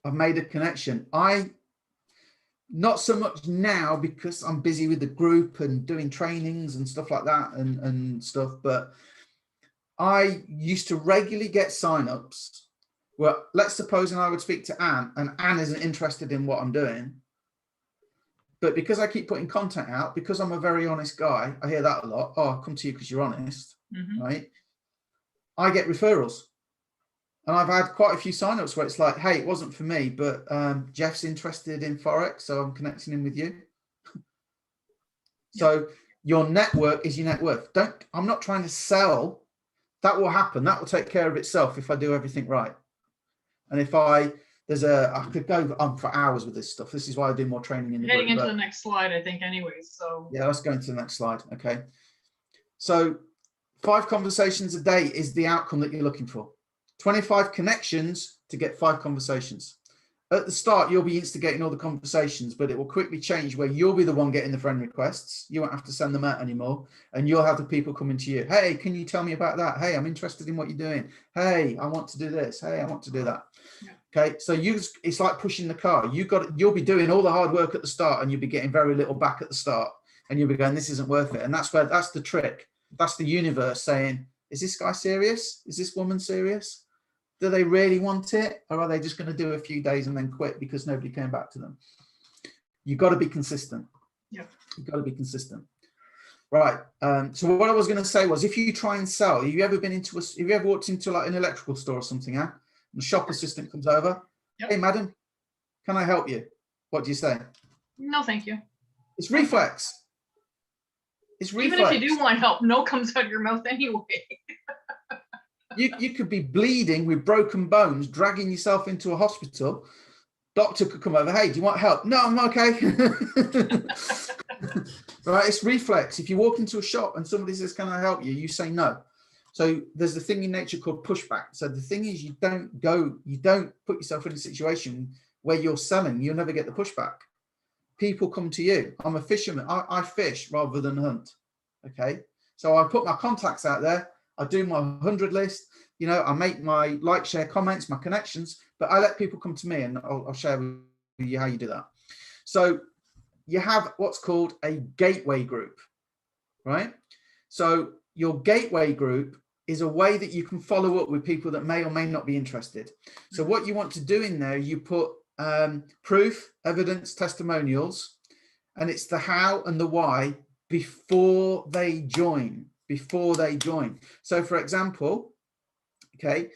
I've made a connection. Not so much now because I'm busy with the group and doing trainings and stuff like that and stuff, but I used to regularly get signups. Well, let's suppose I would speak to Anne and Anne isn't interested in what I'm doing. But because I keep putting content out, because I'm a very honest guy, I hear that a lot. Oh, I'll come to you because you're honest, right? I get referrals. And I've had quite a few signups where it's like, hey, it wasn't for me, but Jeff's interested in Forex, so I'm connecting him with you. So your network is your net worth. I'm not trying to sell. That will happen. That will take care of itself if I do everything right. And if I could go on for hours with this stuff. This is why I do more training in the Heading group, into the next slide, I think, anyways. So yeah, let's go into the next slide. Okay. So 5 conversations a day is the outcome that you're looking for. 25 connections to get 5 conversations. At the start, you'll be instigating all the conversations, but it will quickly change where you'll be the one getting the friend requests. You won't have to send them out anymore. And you'll have the people coming to you. Hey, can you tell me about that? Hey, I'm interested in what you're doing. Hey, I want to do this. Hey, I want to do that. Yeah. Okay. So it's like pushing the car. You'll be doing all the hard work at the start and you'll be getting very little back at the start. And you'll be going, this isn't worth it. And that's the trick. That's the universe saying, is this guy serious? Is this woman serious? Do they really want it? Or are they just going to do a few days and then quit because nobody came back to them? You've got to be consistent. Yeah. You've got to be consistent. Right. So what I was going to say was, if you try and sell, have you ever walked into like an electrical store or something, and the shop assistant comes over? Yep. Hey, madam, can I help you? What do you say? No, thank you. It's reflex. It's reflex. Even if you do want help, no comes out of your mouth anyway. You could be bleeding with broken bones, dragging yourself into a hospital. Doctor could come over. Hey, do you want help? No, I'm okay. Right? It's reflex. If you walk into a shop and somebody says, can I help you? You say no. So there's the thing in nature called pushback. So the thing is, you don't put yourself in a situation where you're selling. You'll never get the pushback. People come to you. I'm a fisherman. I fish rather than hunt. Okay. So I put my contacts out there. I do my 100 list, I make my like, share, comments, my connections, but I let people come to me and I'll share with you how you do that. So you have what's called a gateway group, right? So your gateway group is a way that you can follow up with people that may or may not be interested. So what you want to do in there, you put proof, evidence, testimonials, and it's the how and the why before they join. So for example, okay,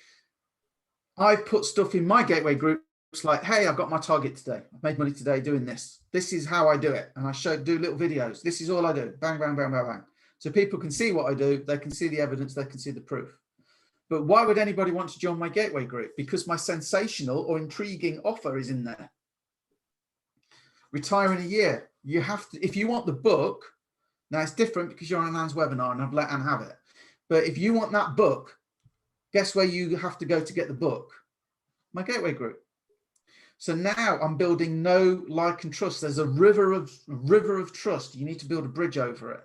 I put stuff in my gateway groups like, hey, I've got my target today. I've made money today doing this. This is how I do it. And I do little videos. This is all I do. Bang, bang, bang, bang, bang. So people can see what I do, they can see the evidence, they can see the proof. But why would anybody want to join my gateway group? Because my sensational or intriguing offer is in there. Retire in a year. You have to, if you want the book, now it's different because you're on Anne's webinar and I've let Anne have it. But if you want that book, guess where you have to go to get the book? My gateway group. So now I'm building know, like, and trust. There's a river of trust. You need to build a bridge over it.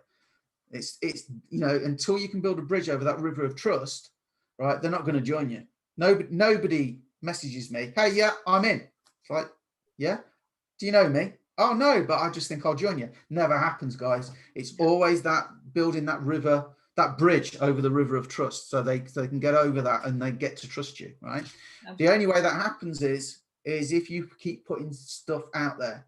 It's you know, until you can build a bridge over that river of trust, right? They're not going to join you. Nobody messages me, hey, yeah, I'm in. It's like, yeah, do you know me? Oh no, but I just think I'll join you. Never happens, guys. It's always that building that river, that bridge over the river of trust, so they can get over that and they get to trust you, right? Absolutely. The only way that happens is if you keep putting stuff out there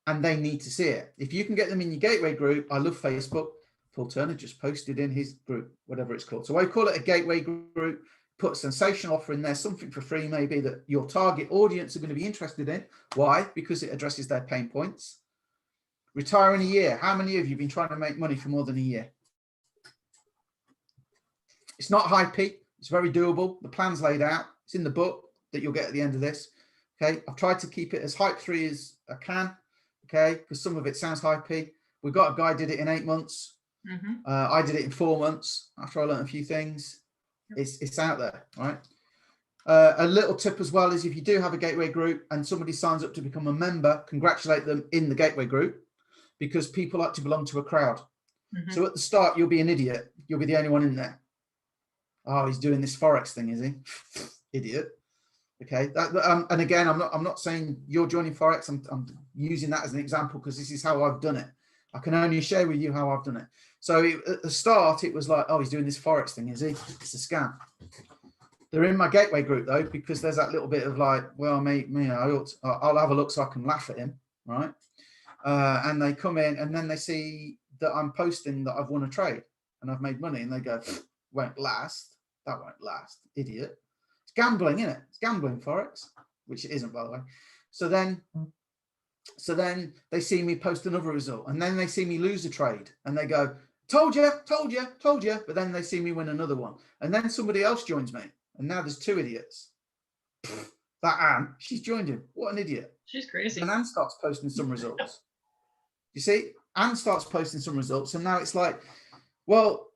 and they need to see it. If you can get them in your gateway group, I love Facebook. Paul Turner just posted in his group, whatever it's called. So I call it a gateway group, put a sensational offer in there, something for free maybe that your target audience are going to be interested in. Why? Because it addresses their pain points. Retire in a year. How many of you have been trying to make money for more than a year? It's not hypey. It's very doable. The plan's laid out. It's in the book that you'll get at the end of this. Okay. I've tried to keep it as hype-free as I can. Okay. Because some of it sounds hypey. We got a guy did it in 8 months. Mm-hmm. I did it in 4 months after I learned a few things. It's out there, right? A little tip as well is if you do have a gateway group and somebody signs up to become a member, congratulate them in the gateway group, because people like to belong to a crowd. Mm-hmm. So at the start, you'll be an idiot. You'll be the only one in there. Oh, he's doing this Forex thing, is he? Idiot. Okay. And again, I'm not saying you're joining Forex. I'm using that as an example because this is how I've done it. I can only share with you how I've done it. So at the start, it was like, oh, he's doing this Forex thing, is he? It's a scam. They're in my gateway group though, because there's that little bit of like, well, I'll have a look so I can laugh at him, right? And they come in and then they see that I'm posting that I've won a trade and I've made money, and they go, won't last. That won't last, idiot. It's gambling, isn't it? It's gambling Forex, which it isn't, by the way. So then they see me post another result, and then they see me lose a trade and they go, told you. But then they see me win another one. And then somebody else joins me. And now there's 2 idiots. That Anne, she's joined him. What an idiot. She's crazy. And Anne starts posting some results. You see, Anne starts posting some results. And now it's like, well,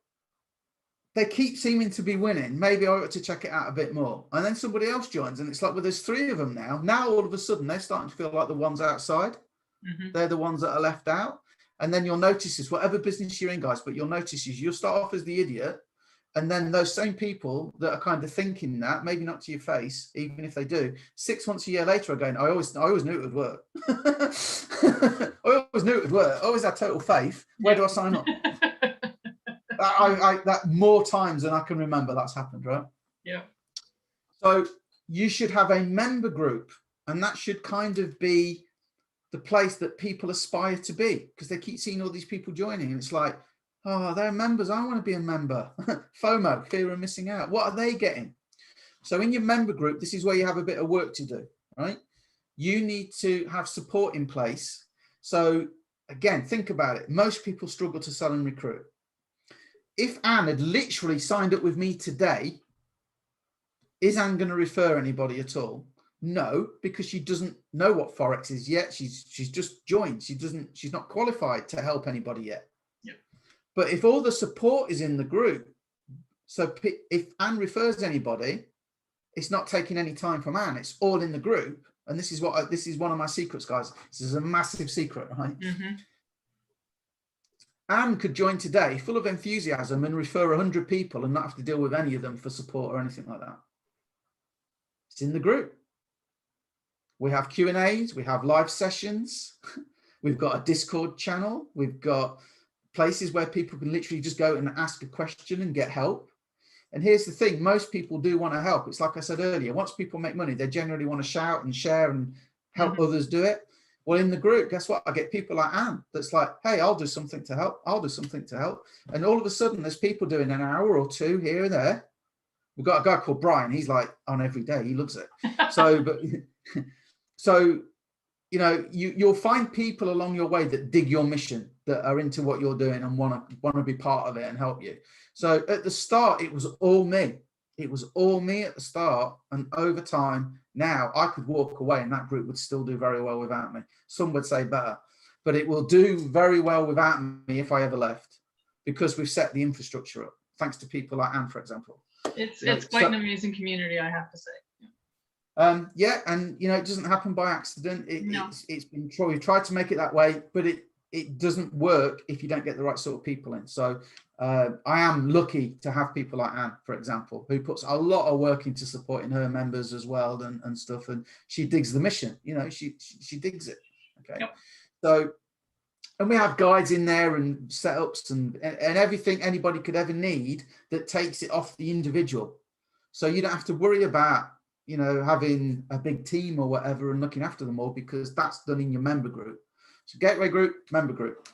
they keep seeming to be winning. Maybe I ought to check it out a bit more. And then somebody else joins. And it's like, well, there's 3 of them now. Now, all of a sudden, they're starting to feel like the ones outside. Mm-hmm. They're the ones that are left out. And then you'll notice this, whatever business you're in, guys, but you'll notice is you'll start off as the idiot. And then those same people that are kind of thinking that, maybe not to your face, even if they do, 6 months, a year later are going, I always knew it would work. I always knew it would work. I always had total faith. Where do I sign up? That more times than I can remember that's happened, right? Yeah. So you should have a member group, and that should kind of be the place that people aspire to be, because they keep seeing all these people joining, and it's like, oh, they're members. I want to be a member. FOMO, fear of missing out. What are they getting? So in your member group, this is where you have a bit of work to do, right? You need to have support in place. So again, think about it. Most people struggle to sell and recruit. If Anne had literally signed up with me today, is Anne going to refer anybody at all? No, because she doesn't know what Forex is yet. She's just joined. She's not qualified to help anybody yet. Yeah. But if all the support is in the group, so if Anne refers anybody, it's not taking any time from Anne. It's all in the group. And this is one of my secrets, guys. This is a massive secret, right? Mm-hmm. Anne could join today full of enthusiasm and refer 100 people and not have to deal with any of them for support or anything like that. It's in the group. We have Q&As, we have live sessions, we've got a Discord channel, we've got places where people can literally just go and ask a question and get help. And here's the thing, most people do want to help. It's like I said earlier, once people make money, they generally want to shout and share and help others do it. Well, in the group, guess what? I get people like Anne that's like, hey, I'll do something to help. I'll do something to help. And all of a sudden, there's people doing an hour or 2 here and there. We've got a guy called Brian. He's like on every day. He loves it. So you know, you'll find people along your way that dig your mission, that are into what you're doing and want to be part of it and help you. So at the start, it was all me. It was all me at the start. And over time, now I could walk away and that group would still do very well without me. Some would say better, but it will do very well without me if I ever left, because we've set the infrastructure up, thanks to people like Anne, for example. It's quite an amazing community, I have to say. Yeah, and you know, it doesn't happen by accident. No. It's been we tried to make it that way, but it doesn't work if you don't get the right sort of people in. So I am lucky to have people like Anne, for example, who puts a lot of work into supporting her members as well and stuff, and she digs the mission. You know, she digs it. Okay. Yep. So, and we have guides in there and setups and everything anybody could ever need that takes it off the individual. So you don't have to worry about, you know, having a big team or whatever and looking after them all, because that's done in your member group. So gateway group, member group.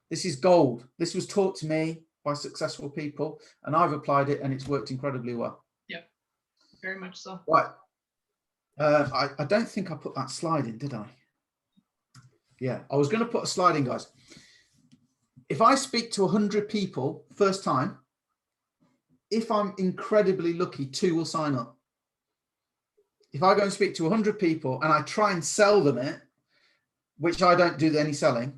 This is gold. This was taught to me by successful people and I've applied it and it's worked incredibly well. Yeah, very much so. Right. I don't think I put that slide in, did I? Yeah, I was going to put a slide in, guys. If I speak to 100 people first time, if I'm incredibly lucky, 2 will sign up. If I go and speak to 100 people and I try and sell them it, which I don't do any selling,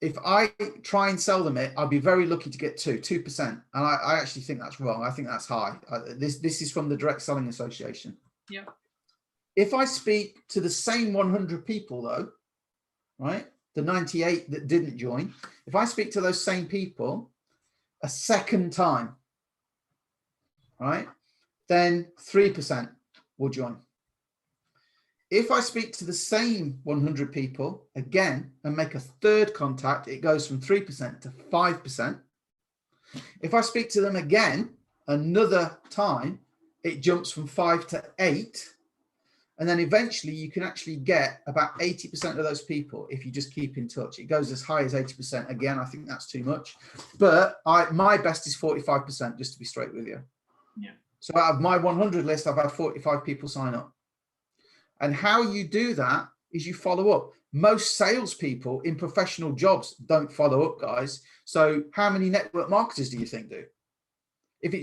if I try and sell them it, I'll be very lucky to get 2%. And I actually think that's wrong. I think that's high. This is from the Direct Selling Association. Yeah. If I speak to the same 100 people though, right, the 98 that didn't join, if I speak to those same people a second time, right, then 3% will join. If I speak to the same 100 people again and make a third contact, it goes from 3% to 5%. If I speak to them again another time, it jumps from 5 to 8. And then eventually you can actually get about 80% of those people if you just keep in touch. It goes as high as 80%. Again, I think that's too much. But my best is 45%, just to be straight with you. Yeah. So out of my 100 list, I've had 45 people sign up. And how you do that is you follow up. Most salespeople in professional jobs don't follow up, guys. So how many network marketers do you think do? If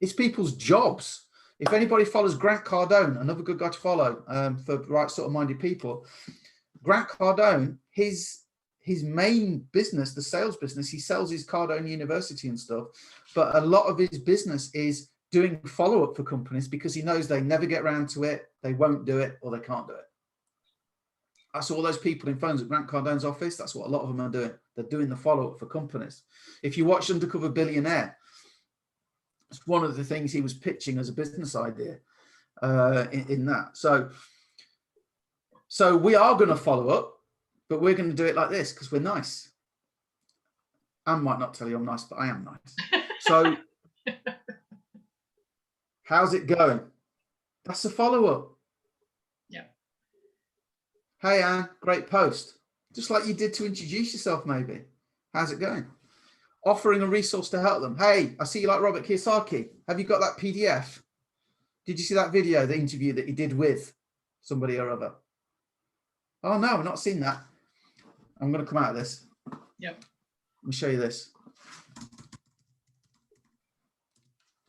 it's people's jobs. If anybody follows Grant Cardone, another good guy to follow for right sort of minded people, Grant Cardone, his main business, the sales business, he sells his Cardone University and stuff. But a lot of his business is doing follow-up for companies because he knows they never get around to it, they won't do it, or they can't do it. That's all those people in phones at Grant Cardone's office. That's what a lot of them are doing. They're doing the follow-up for companies. If you watch Undercover Billionaire, it's one of the things he was pitching as a business idea in that. So we are going to follow up, but we're going to do it like this because we're nice. Anne might not tell you I'm nice, but I am nice. So how's it going? That's a follow-up. Yeah. Hey, Anne, great post. Just like you did to introduce yourself, maybe. How's it going? Offering a resource to help them. Hey, I see you like Robert Kiyosaki. Have you got that PDF? Did you see that video, the interview that he did with somebody or other? Oh, no, I've not seen that. I'm going to come out of this. Yep. Let me show you this.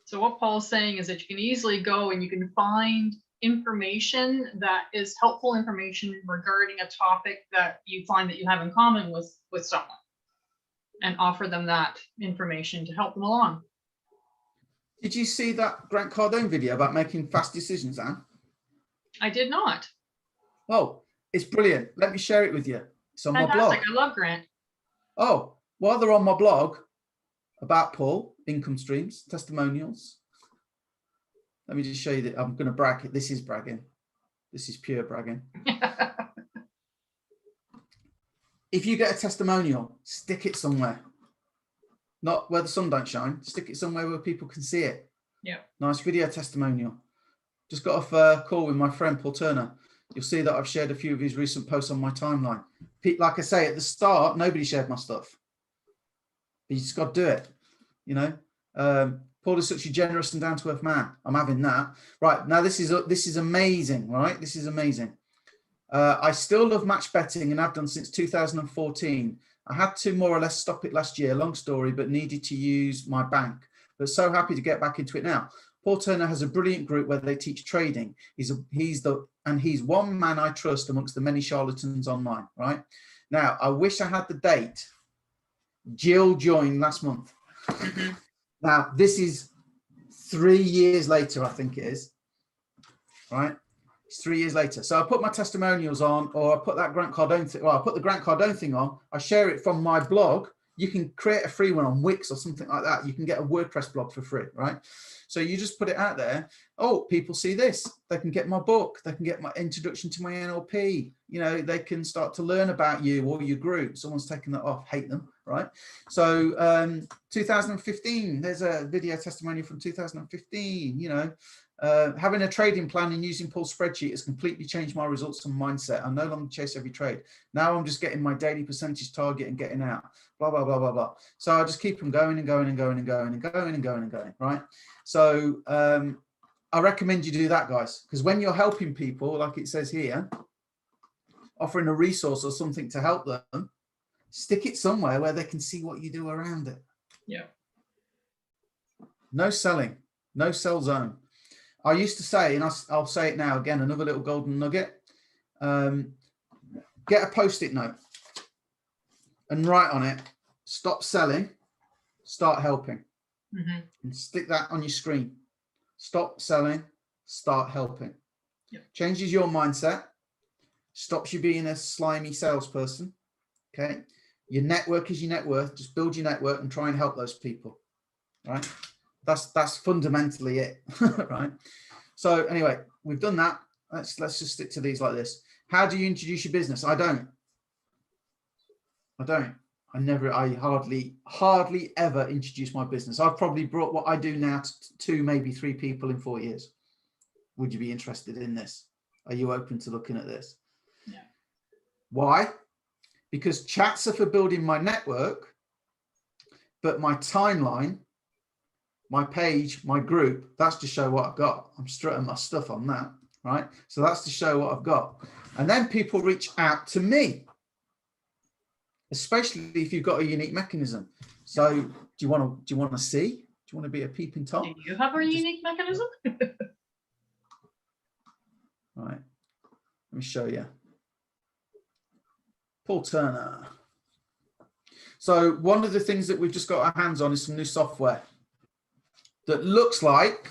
So what Paul's saying is that you can easily go and you can find information that is helpful information regarding a topic that you find that you have in common with someone, and offer them that information to help them along. Did you see that Grant Cardone video about making fast decisions, Anne? I did not. Oh, it's brilliant. Let me share it with you. It's on my blog. I love Grant. Oh, while they're on my blog about Paul, income streams, testimonials. Let me just show you that I'm going to brag. This is bragging. This is pure bragging. If you get a testimonial, stick it somewhere. Not where the sun don't shine. Stick it somewhere where people can see it. Yeah. Nice video testimonial. Just got off a call with my friend Paul Turner. You'll see that I've shared a few of his recent posts on my timeline. Like I say, at the start, nobody shared my stuff. But you just got to do it. You know, Paul is such a generous and down-to-earth man. I'm having that. Right, now this is amazing, right? This is amazing. I still love match betting and have done since 2014. I had to more or less stop it last year. Long story, but needed to use my bank. But so happy to get back into it now. Paul Turner has a brilliant group where they teach trading. He's one man I trust amongst the many charlatans online. Right now, I wish I had the date. Jill joined last month. Mm-hmm. Now this is 3 years later, I think it is. Right. It's 3 years later. So I put my testimonials on, or I put that Grant Cardone thing, well, I put the Grant Cardone thing on. I share it from my blog. You can create a free one on Wix or something like that. You can get a WordPress blog for free, right? So you just put it out there. Oh, people see this. They can get my book. They can get my introduction to my NLP. You know, they can start to learn about you or your group. Someone's taken that off. Hate them, right? So 2015, there's a video testimony from 2015, you know. Having a trading plan and using Paul's spreadsheet has completely changed my results and mindset. I no longer chase every trade. Now I'm just getting my daily percentage target and getting out, blah, blah, blah, blah, blah. So I just keep them going and going and going and going and going and going and going, right? So I recommend you do that, guys, because when you're helping people, like it says here, offering a resource or something to help them, stick it somewhere where they can see what you do around it. Yeah. No selling, no sell zone. I used to say, and I'll say it now again, another little golden nugget, get a Post-it note and write on it, stop selling, start helping. Mm-hmm. And stick that on your screen. Stop selling, start helping. Yep. Changes your mindset, stops you being a slimy salesperson. Okay. Your network is your net worth. Just build your network and try and help those people. Right. That's fundamentally it. Right. So anyway, we've done that. Let's just stick to these like this. How do you introduce your business? I hardly ever introduce my business. I've probably brought what I do now to 2, maybe 3 people in 4 years. Would you be interested in this? Are you open to looking at this? Yeah. Why? Because chats are for building my network, but my timeline, my page, my group, that's to show what I've got. I'm strutting my stuff on that, right? So that's to show what I've got. And then people reach out to me, especially if you've got a unique mechanism. So do you want to see? Do you want to be a peeping Tom? Do you have a unique mechanism? Right. Let me show you. Paul Turner. So one of the things that we've just got our hands on is some new software that looks like,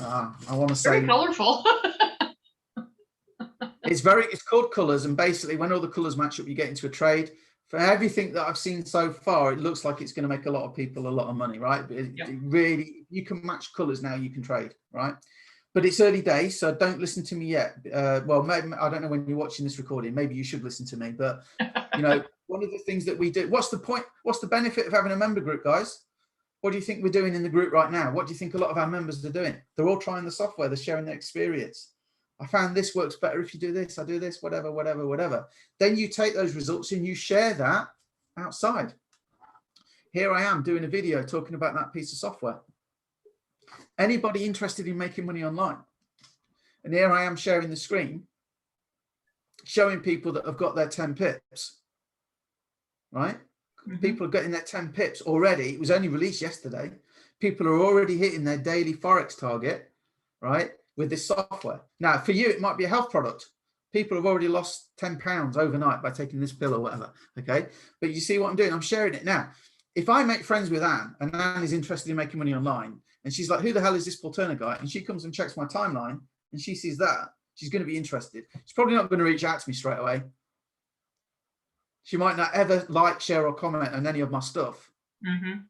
I want to say, very colorful. It's called colors, and basically when all the colors match up, you get into a trade. For everything that I've seen so far, it looks like it's going to make a lot of people a lot of money, right? But it really, you can match colors now, you can trade, right? But it's early days, so don't listen to me yet. Well, maybe, I don't know when you're watching this recording, maybe you should listen to me, but you know, one of the things that we do, what's the point? What's the benefit of having a member group, guys? What do you think we're doing in the group right now? What do you think a lot of our members are doing? They're all trying the software, they're sharing their experience. I found this works better if you do this, I do this, whatever, whatever, whatever. Then you take those results and you share that outside. Here I am doing a video talking about that piece of software. Anybody interested in making money online? And here I am sharing the screen, showing people that have got their 10 pips, right? Mm-hmm. People are getting their 10 pips already. It was only released yesterday. People are already hitting their daily Forex target, right? With this software. Now, for you, it might be a health product. People have already lost 10 pounds overnight by taking this pill or whatever, okay? But you see what I'm doing? I'm sharing it now. If I make friends with Anne, and Anne is interested in making money online, and she's like, who the hell is this Paul Turner guy? And she comes and checks my timeline, and she sees that, she's going to be interested. She's probably not going to reach out to me straight away. She might not ever like, share, or comment on any of my stuff. Mm-hmm.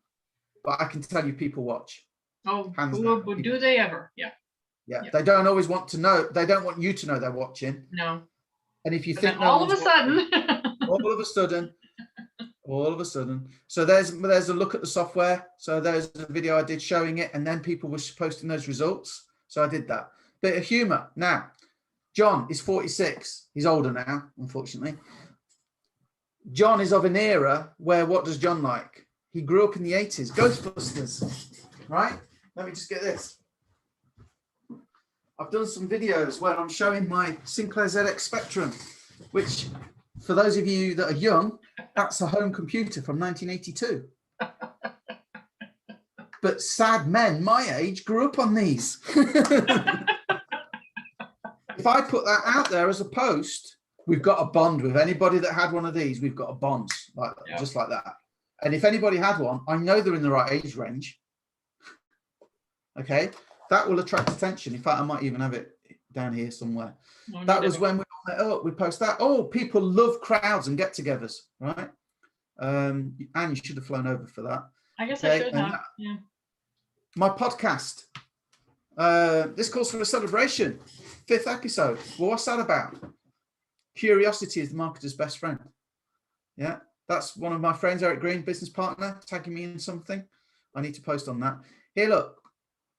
But I can tell you people watch. Oh, do they ever? Yeah. Yeah, they don't always want to know. They don't want you to know they're watching. No. And if you think all of a sudden, all of a sudden. So there's a look at the software. So there's a video I did showing it, and then people were posting those results. So I did that. Bit of humor. Now, John is 46. He's older now, unfortunately. John is of an era where, what does John like? He grew up in the 80s. Ghostbusters, right? Let me just get this. I've done some videos where I'm showing my Sinclair ZX Spectrum, which for those of you that are young, that's a home computer from 1982. But sad men my age grew up on these. If I put that out there as a post, we've got a bond with anybody that had one of these. We've got a bond, like just like that. And if anybody had one, I know they're in the right age range. Okay, that will attract attention. In fact, I might even have it down here somewhere. No, that was when we met up. We post that. Oh, people love crowds and get-togethers, right? And you should have flown over for that. I guess I should have. Yeah. My podcast. This calls for a celebration. 5th episode. Well, what's that about? Curiosity is the marketer's best friend. Yeah, that's one of my friends, Eric Green, business partner, tagging me in something. I need to post on that. Here, look,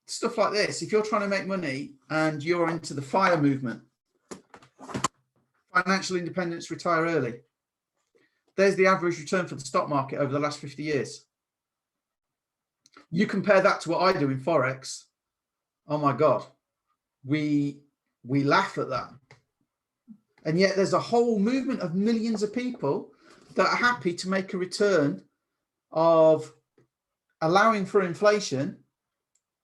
stuff like this. If you're trying to make money and you're into the FIRE movement, financial independence, retire early. There's the average return for the stock market over the last 50 years. You compare that to what I do in Forex. Oh my God, we laugh at that. And yet there's a whole movement of millions of people that are happy to make a return of allowing for inflation,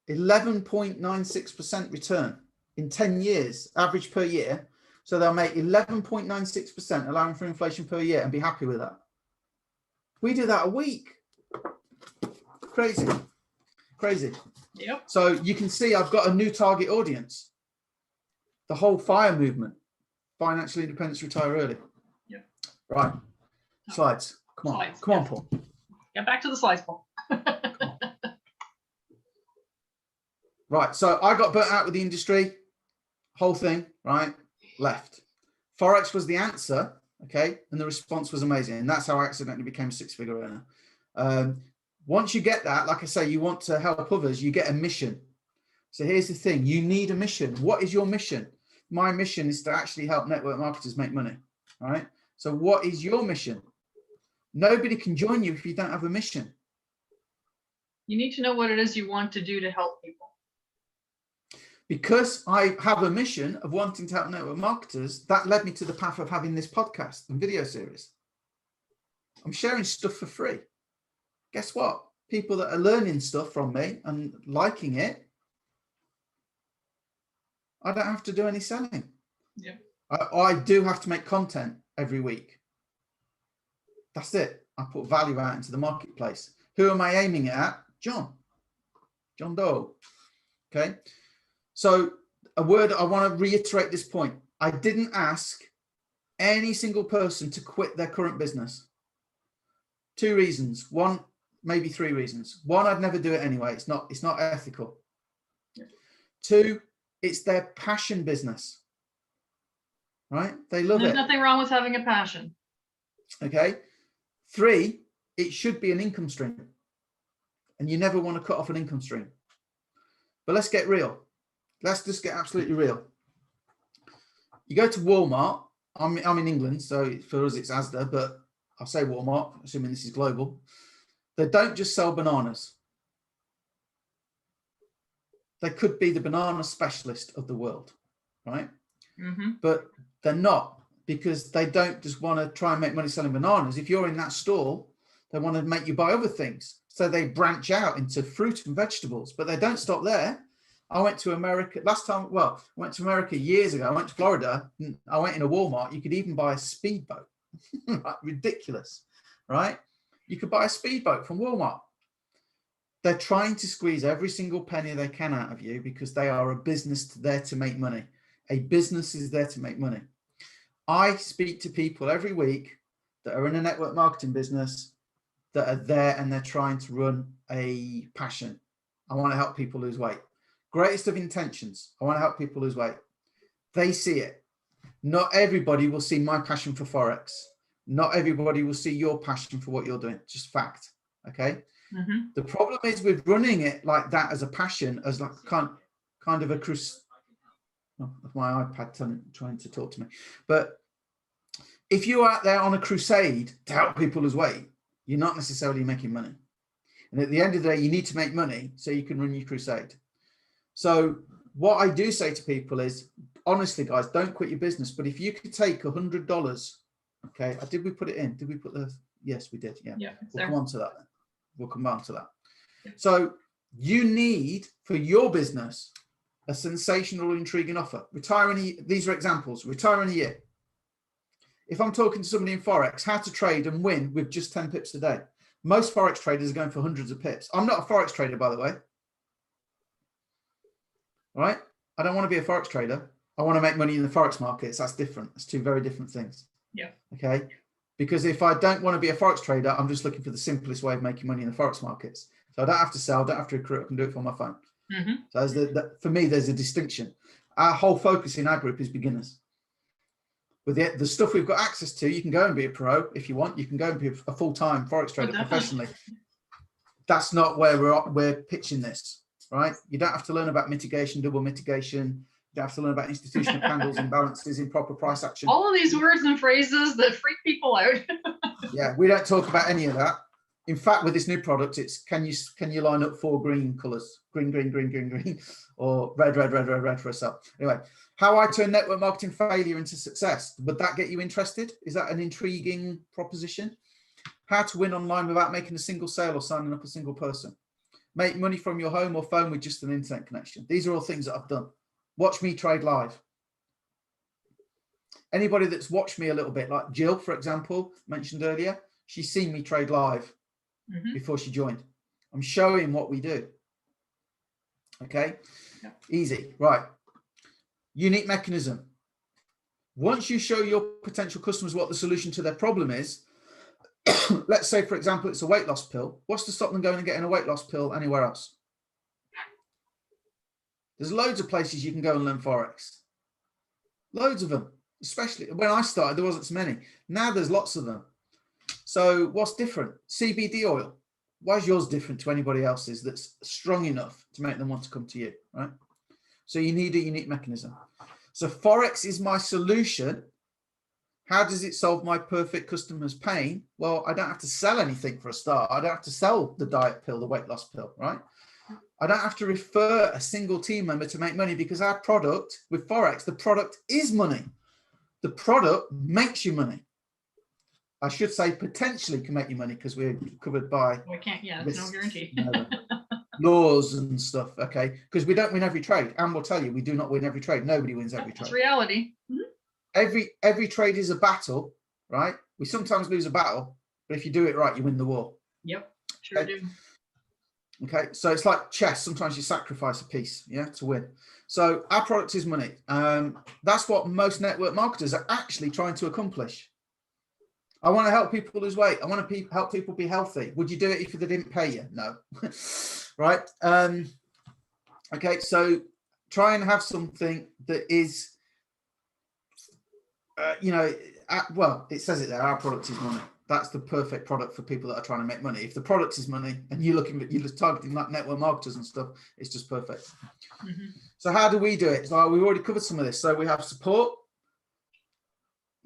11.96% return in 10 years, average per year. So they'll make 11.96% allowing for inflation per year and be happy with that. We do that a week. Crazy, crazy. Yep. So you can see I've got a new target audience. The whole FIRE movement, financial independence, retire early. Yeah. Right. Slides. Come on. Slides. Come on, Paul. Get back to the slides, Paul. Right. So I got burnt out with the industry, whole thing, right? Left. Forex was the answer. Okay. And the response was amazing. And that's how I accidentally became a 6-figure earner. Once you get that, like I say, you want to help others, you get a mission. So here's the thing. You need a mission. What is your mission? My mission is to actually help network marketers make money. All right. So what is your mission? Nobody can join you if you don't have a mission. You need to know what it is you want to do to help people. Because I have a mission of wanting to help network marketers, that led me to the path of having this podcast and video series. I'm sharing stuff for free. Guess what? People that are learning stuff from me and liking it, I don't have to do any selling. Yeah. I do have to make content every week. That's it. I put value out into the marketplace. Who am I aiming at? John Doe. Okay. So a word, I want to reiterate this point. I didn't ask any single person to quit their current business. 2 reasons. One, maybe 3 reasons. One, I'd never do it anyway. It's not ethical. Yeah. 2, it's their passion business, right? They love it. There's nothing wrong with having a passion. Okay. 3, it should be an income stream. And you never want to cut off an income stream. But let's get real. Let's just get absolutely real. You go to Walmart. I'm in England, so for us it's Asda, but I'll say Walmart, assuming this is global. They don't just sell bananas. They could be the banana specialist of the world, right? Mm-hmm. But they're not, because they don't just want to try and make money selling bananas. If you're in that store, they want to make you buy other things. So they branch out into fruit and vegetables, but they don't stop there. I went to America I went to America years ago. I went to Florida. I went in a Walmart. You could even buy a speedboat. Ridiculous, right? You could buy a speedboat from Walmart. They're trying to squeeze every single penny they can out of you because they are a business there to make money. A business is there to make money. I speak to people every week that are in a network marketing business that are there and they're trying to run a passion. I want to help people lose weight. Greatest of intentions. I want to help people lose weight. They see it. Not everybody will see my passion for Forex. Not everybody will see your passion for what you're doing. Just fact. Okay. Mm-hmm. The problem is with running it like that as a passion, as like kind of a crusade. Oh, my iPad trying to talk to me. But if you're out there on a crusade to help people lose weight, you're not necessarily making money. And at the end of the day, you need to make money so you can run your crusade. So what I do say to people is, honestly, guys, don't quit your business. But if you could take $100, okay, did we put it in? Did we put the, yes, we did. Yeah, we'll come on to that. We'll come on to that. So you need for your business a sensational, intriguing offer. These are examples. Retire in a year. If I'm talking to somebody in Forex, how to trade and win with just 10 pips a day. Most Forex traders are going for hundreds of pips. I'm not a Forex trader, by the way. All right? I don't want to be a Forex trader. I want to make money in the Forex markets. That's different. It's two very different things. Yeah. Okay. Because if I don't want to be a Forex trader, I'm just looking for the simplest way of making money in the Forex markets. So I don't have to sell, I don't have to recruit, I can do it from my phone. So for me, there's a distinction. Our whole focus in our group is beginners. With the stuff we've got access to, you can go and be a pro if you want. You can go and be a full-time Forex trader professionally. That's not where we're pitching this, right? You don't have to learn about mitigation, double mitigation. You don't have to learn about institutional candles, imbalances, improper price action. All of these words and phrases that freak people out. Yeah, we don't talk about any of that. In fact, with this new product, it's can you line up 4 green colors? Green, green, green, green, green, or red, red, red, red, red for a sell. Anyway, how I turn network marketing failure into success. Would that get you interested? Is that an intriguing proposition? How to win online without making a single sale or signing up a single person. Make money from your home or phone with just an internet connection. These are all things that I've done. Watch me trade live. Anybody that's watched me a little bit, like Jill, for example, mentioned earlier, she's seen me trade live before she joined. I'm showing what we do. Okay, yeah. Easy, right? Unique mechanism. Once you show your potential customers what the solution to their problem is, let's say, for example, it's a weight loss pill. What's to stop them going and getting a weight loss pill anywhere else? There's loads of places you can go and learn Forex. Loads of them. Especially when I started, there wasn't so many. Now there's lots of them. So what's different? CBD oil. Why is yours different to anybody else's that's strong enough to make them want to come to you, right? So you need a unique mechanism. So Forex is my solution. How does it solve my perfect customer's pain? Well, I don't have to sell anything for a start. I don't have to sell the diet pill, the weight loss pill, right? I don't have to refer a single team member to make money because our product with Forex, the product is money. The product makes you money. I should say potentially can make you money because we're covered by we can't, yeah, there's no guarantee. Laws and stuff, okay? Because we don't win every trade. And we'll tell you, we do not win every trade. Nobody wins every trade. That's reality. Every trade is a battle, right? We sometimes lose a battle, but if you do it right, you win the war. Yep, sure okay? do. Okay, so it's like chess. Sometimes you sacrifice a piece, yeah, to win. So our product is money. That's what most network marketers are actually trying to accomplish. I want to help people lose weight. I want to help people be healthy. Would you do it if they didn't pay you? No. Right. Okay, so try and have something that is, well, it says it there. Our product is money. That's the perfect product for people that are trying to make money. If the product is money and you're just targeting like network marketers and stuff, it's just perfect. So how do we do it? So we've already covered some of this. So we have support.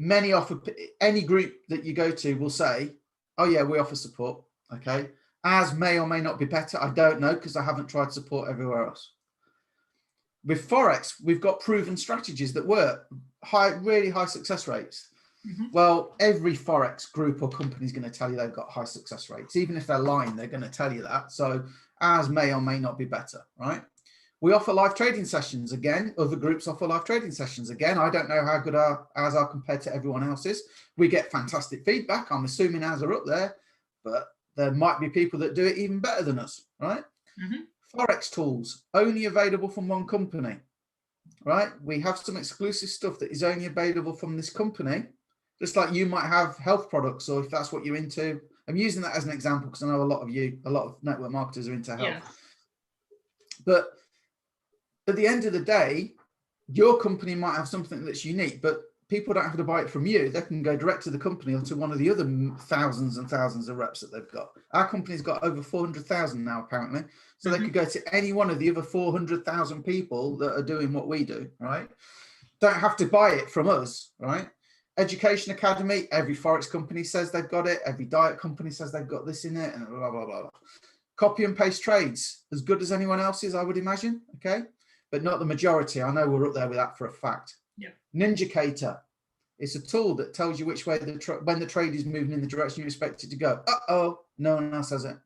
Many offer, any group that you go to will say, oh yeah, we offer support. Okay. Ours may or may not be better. I don't know because I haven't tried support everywhere else. With Forex, we've got proven strategies that work, really high success rates. Well, every Forex group or company is going to tell you they've got high success rates. Even if they're lying, they're going to tell you that. So ours may or may not be better, right? We offer live trading sessions. Again, other groups offer live trading sessions. Again, I don't know how good ours are compared to everyone else's. We get fantastic feedback. I'm assuming ours are up there, but there might be people that do it even better than us, right? Forex tools, only available from one company, right? We have some exclusive stuff that is only available from this company, just like you might have health products, or if that's what you're into. I'm using that as an example because I know a lot of network marketers are into health. Yeah. But at the end of the day, your company might have something that's unique, but people don't have to buy it from you. They can go direct to the company or to one of the other thousands and thousands of reps that they've got. Our company's got over 400,000 now, apparently. So they could go to any one of the other 400,000 people that are doing what we do, right? Don't have to buy it from us, right? Education Academy, every Forex company says they've got it. Every diet company says they've got this in it, and blah, blah, blah, blah. Copy and paste trades, as good as anyone else's, I would imagine, okay? but not the majority. I know we're up there with that for a fact. Yeah. Ninjacator. It's a tool that tells you which way when the trade is moving in the direction you expect it to go. Uh-oh, no one else has it.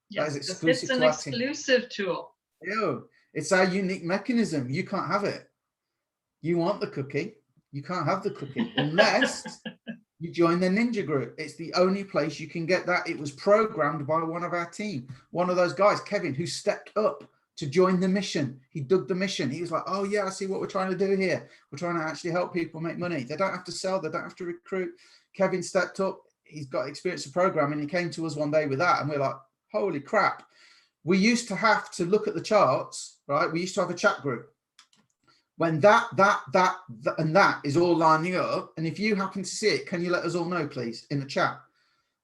Yeah, that is exclusive it's an to our team. exclusive tool. Ew, it's our unique mechanism. You can't have it. You want the cookie. You can't have the cookie unless you join the Ninja group. It's the only place you can get that. It was programmed by one of our team, one of those guys, Kevin, who stepped up to join the mission. He dug the mission. He was like, oh yeah, I see what we're trying to do here. We're trying to actually help people make money. They don't have to sell. They don't have to recruit. Kevin stepped up. He's got experience of programming. He came to us one day with that. And we're like, holy crap. We used to have to look at the charts, right? We used to have a chat group. When that and that is all lining up. And if you happen to see it, can you let us all know, please, in the chat?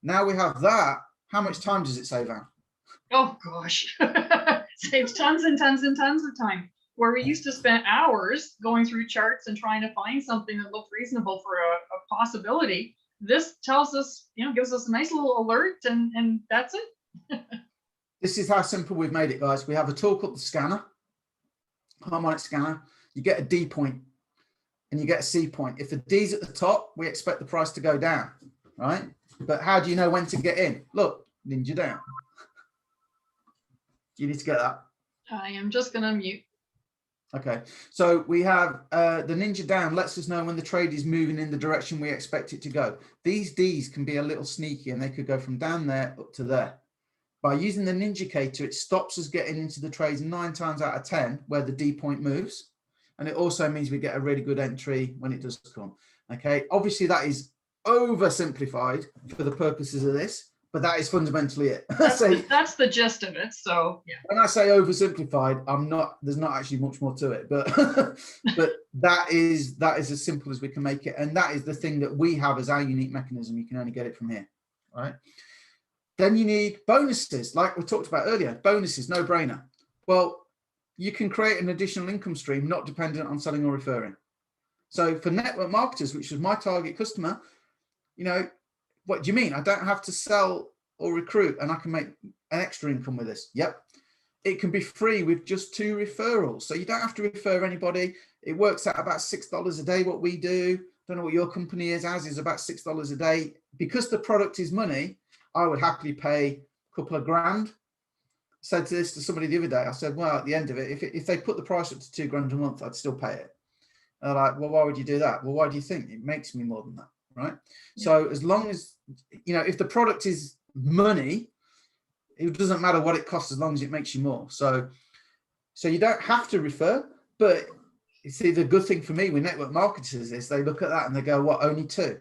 Now we have that. How much time does it save, Anne? Oh gosh, saves tons and tons and tons of time. Where we used to spend hours going through charts and trying to find something that looked reasonable for a possibility, this tells us, gives us a nice little alert, and that's it. This is how simple we've made it, guys. We have a tool called the scanner, harmonic scanner. You get a D point and you get a C point. If the D's at the top, we expect the price to go down, right? But how do you know when to get in? Look, Ninja down. You need to get that. I am just going to mute. Okay, so we have the Ninja down lets us know when the trade is moving in the direction we expect it to go. These Ds can be a little sneaky and they could go from down there up to there. By using the Ninjacator, it stops us getting into the trades 9 times out of 10 where the D point moves. And it also means we get a really good entry when it does come. Okay, obviously that is oversimplified for the purposes of this, but that is fundamentally it. That's the gist of it. So yeah. When I say oversimplified, there's not actually much more to it, but but that is as simple as we can make it. And that is the thing that we have as our unique mechanism. You can only get it from here, right? Then you need bonuses, like we talked about earlier. Bonuses, no brainer. Well, you can create an additional income stream not dependent on selling or referring. So for network marketers, which was my target customer, what do you mean? I don't have to sell or recruit and I can make an extra income with this. Yep. It can be free with just 2 referrals. So you don't have to refer anybody. It works out about $6 a day, what we do. Don't know what your company is. Ours is about $6 a day. Because the product is money, I would happily pay a couple of grand. Said to somebody the other day, I said, well, at the end of it, if they put the price up to $2 grand a month, I'd still pay it. And they're like, well, why would you do that? Well, why do you think? It makes me more than that, right? Yeah. So as long as, if the product is money, it doesn't matter what it costs as long as it makes you more. So you don't have to refer, but you see, the good thing for me with network marketers is they look at that and they go, what, only 2?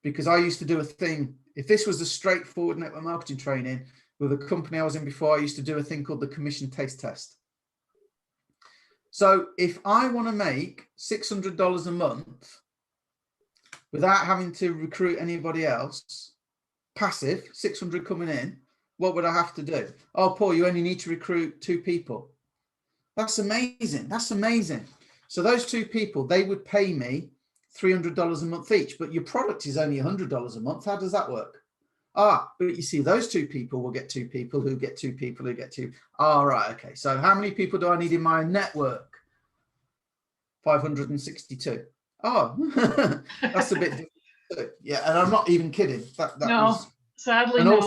Because I used to do a thing, if this was a straightforward network marketing training, with a company I was in before, I used to do a thing called the commission taste test. So if I want to make $600 a month without having to recruit anybody else, passive, 600 coming in, what would I have to do? Oh, Paul, you only need to recruit 2 people. That's amazing. That's amazing. So those 2 people, they would pay me $300 a month each, but your product is only $100 a month. How does that work? But you see, those 2 people will get 2 people who get 2 people who get 2. Right. Okay. So how many people do I need in my network? 562. That's a bit different. Yeah. And I'm not even kidding. Sadly, and no.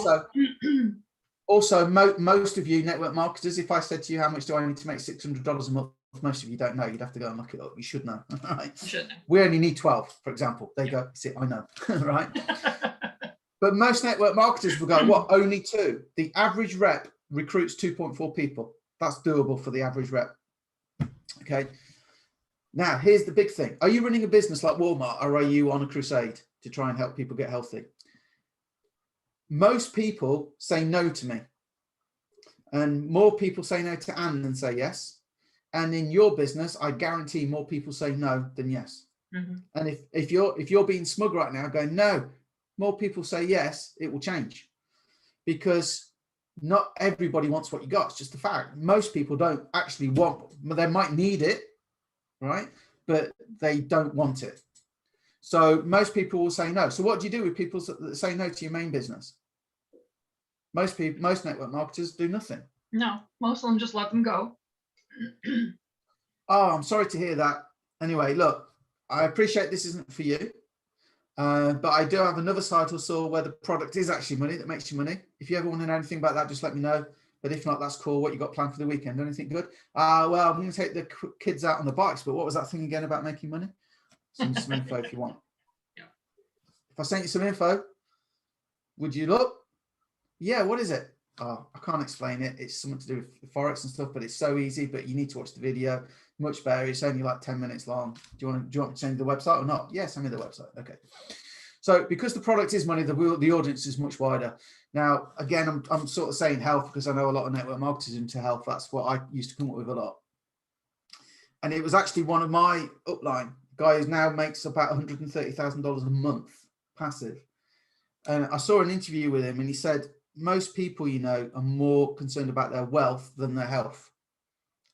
also most of you network marketers, if I said to you, how much do I need to make $600 a month? Most of you don't know. You'd have to go and look it up. You should know. Right? You should know. We only need 12, for example. There you go. See, I know. Right. But most network marketers will go, what, only 2? The average rep recruits 2.4 people. That's doable for the average rep. Okay. Now, here's the big thing. Are you running a business like Walmart, or are you on a crusade to try and help people get healthy? Most people say no to me. And more people say no to Anne than say yes. And in your business, I guarantee more people say no than yes. Mm-hmm. And if you're being smug right now going, no, more people say yes, it will change, because not everybody wants what you got. It's just a fact. Most people don't actually want, they might need it, right? But they don't want it. So most people will say no. So what do you do with people that say no to your main business? Most network marketers do nothing. No, most of them just let them go. Oh, I'm sorry to hear that. Anyway, look, I appreciate this isn't for you, but I do have another side hustle where the product is actually money, that makes you money. If you ever want to know anything about that, just let me know. But if not, that's cool. What you got planned for the weekend? Anything good? Well, I'm going to take the kids out on the bikes, but what was that thing again about making money? Send some info if you want. Yeah. If I sent you some info, would you look? Yeah, what is it? Oh, I can't explain it. It's something to do with Forex and stuff, but it's so easy, but you need to watch the video. Much better. It's only like 10 minutes long. Do you want me to send you the website or not? Yeah, send me the website. Okay. So because the product is money, the audience is much wider. Now, again, I'm sort of saying health because I know a lot of network marketers into health. That's what I used to come up with a lot. And it was actually one of my upline guys now makes about $130,000 a month passive. And I saw an interview with him and he said, most people, you know, are more concerned about their wealth than their health.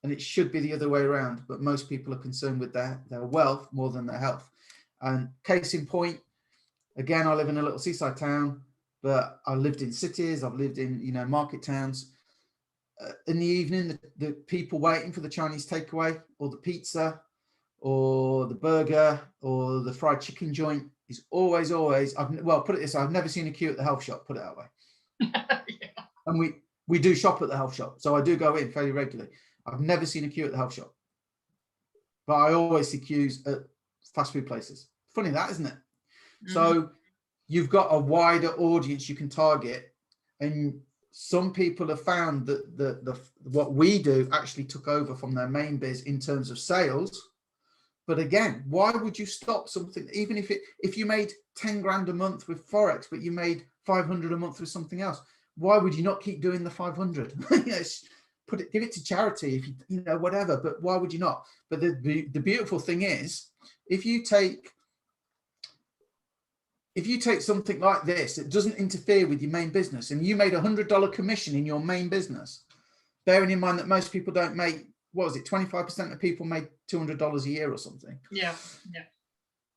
And it should be the other way around, but most people are concerned with their wealth more than their health. And case in point, again, I live in a little seaside town, but I lived in cities, I've lived in, you know, market towns. In the evening, the people waiting for the Chinese takeaway or the pizza or the burger or the fried chicken joint is always, well, put it this way, I've never seen a queue at the health shop, put it that way. Yeah. And we do shop at the health shop, so I do go in fairly regularly. I've never seen a queue at the health shop, but I always see queues at fast food places. Funny that, isn't it? Mm-hmm. So you've got a wider audience you can target, and some people have found that what we do actually took over from their main biz in terms of sales. But again, why would you stop something, even if you made 10 grand a month with Forex, but you made 500 a month with something else? Why would you not keep doing the 500? Yes, give it to charity, if you know, whatever. But why would you not? But the beautiful thing is, if you take something like this, it doesn't interfere with your main business, and you made $100 commission in your main business, bearing in mind that most people don't make, what was it, 25% of people make $200 a year or something. Yeah.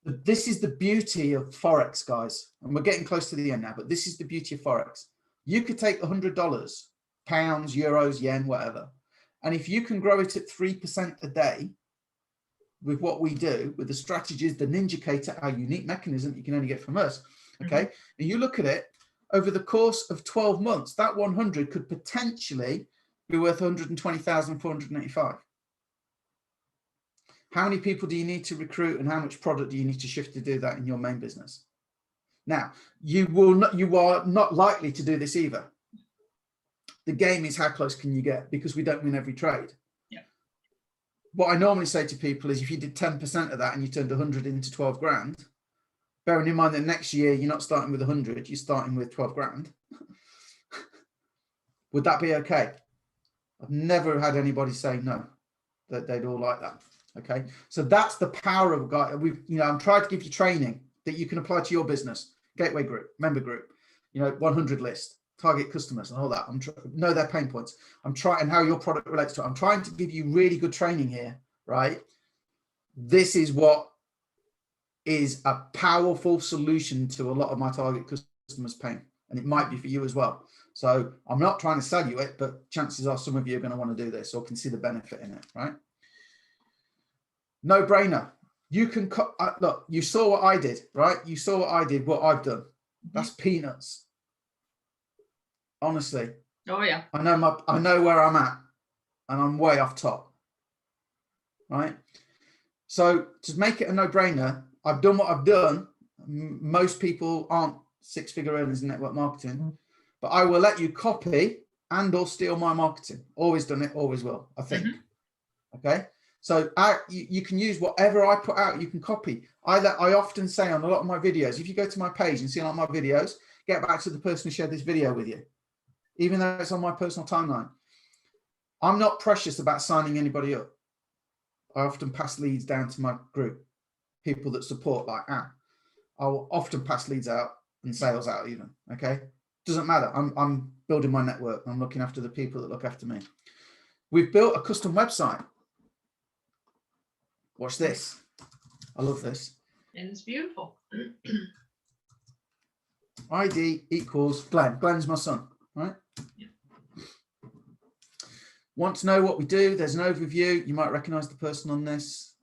But this is the beauty of Forex, guys. And we're getting close to the end now, but this is the beauty of Forex. You could take $100, pounds, euros, yen, whatever. And if you can grow it at 3% a day with what we do, with the strategies, the Ninjacator, our unique mechanism you can only get from us, okay? Mm-hmm. And you look at it, over the course of 12 months, that 100 could potentially be worth 120,485. How many people do you need to recruit, and how much product do you need to shift to do that in your main business? Now, you are not likely to do this either. The game is how close can you get, because we don't win every trade. Yeah. What I normally say to people is, if you did 10% of that and you turned 100 into 12 grand, bearing in mind that next year you're not starting with 100, you're starting with 12 grand. Would that be okay? I've never had anybody say no, that they'd all like that. Okay, so that's the power of a guy. I'm trying to give you training that you can apply to your business, gateway group, member group, 100 list, target customers and all that. Know their pain points. I'm trying, and how your product relates to it. I'm trying to give you really good training here, right? This is what is a powerful solution to a lot of my target customers' pain, and it might be for you as well. So I'm not trying to sell you it, but chances are some of you are going to want to do this or can see the benefit in it, right? No brainer. You can look, you saw what I did, right? You saw what I did, what I've done. That's peanuts. Honestly. Oh yeah. I know where I'm at, and I'm way off top. Right? So to make it a no-brainer, I've done what I've done. Most people aren't six-figure earners in network marketing, but I will let you copy and or steal my marketing. Always done it, always will, I think. Okay. So you can use whatever I put out, you can copy. I often say on a lot of my videos, if you go to my page and see a lot of my videos, get back to the person who shared this video with you, even though it's on my personal timeline. I'm not precious about signing anybody up. I often pass leads down to my group, people that support like I will often pass leads out and sales out even, okay? Doesn't matter. I'm building my network. I'm looking after the people that look after me. We've built a custom website. Watch this. I love this. And it's beautiful. ID equals Glenn. Glenn's my son, right? Yeah. Want to know what we do? There's an overview. You might recognize the person on this.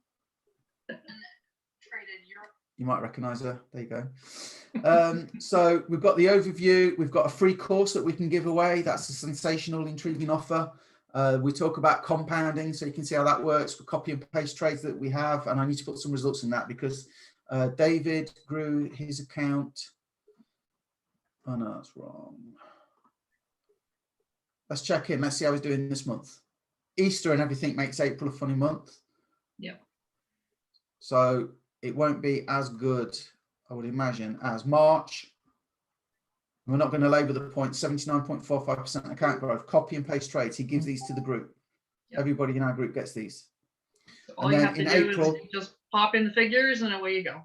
You might recognize her. There you go. So we've got the overview. We've got a free course that we can give away. That's a sensational, intriguing offer. We talk about compounding, so you can see how that works for copy and paste trades that we have. And I need to put some results in that because David grew his account. Oh no, that's wrong. Let's check in. Let's see how he's doing this month. Easter and everything makes April a funny month. Yeah. So it won't be as good, I would imagine, as March. We're not going to label the point. 79.45% account growth. Copy and paste trades. He gives these to the group. Yep. Everybody in our group gets these. So all you have to do is just pop in the figures and away you go.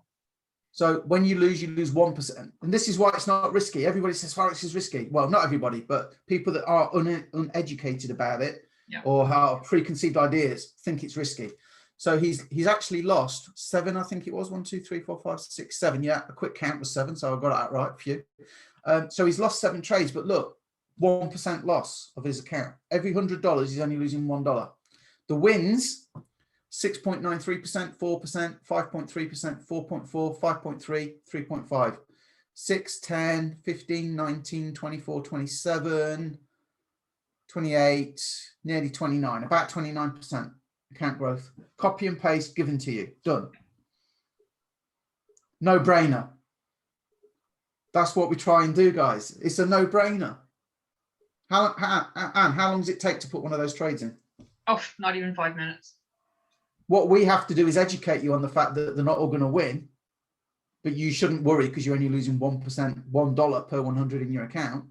So when you lose 1%. And this is why it's not risky. Everybody says Forex is risky. Well, not everybody, but people that are uneducated about it, yeah, or have preconceived ideas think it's risky. So he's actually lost 7, I think it was. 1, 2, 3, 4, 5, 6, 7. Yeah, a quick count was 7. So I got that right, a few. So he's lost 7 trades, but look, 1% loss of his account. Every $100, he's only losing $1. The wins, 6.93%, 4%, 5.3%, 4.4, 5.3, 3.5, 6, 10, 15, 19, 24, 27, 28, nearly 29, about 29% account growth. Copy and paste given to you. Done. No brainer. That's what we try and do, guys. It's a no brainer. Anne, how long does it take to put one of those trades in? Oh, not even 5 minutes. What we have to do is educate you on the fact that they're not all going to win, but you shouldn't worry because you're only losing 1%, $1 per 100 in your account.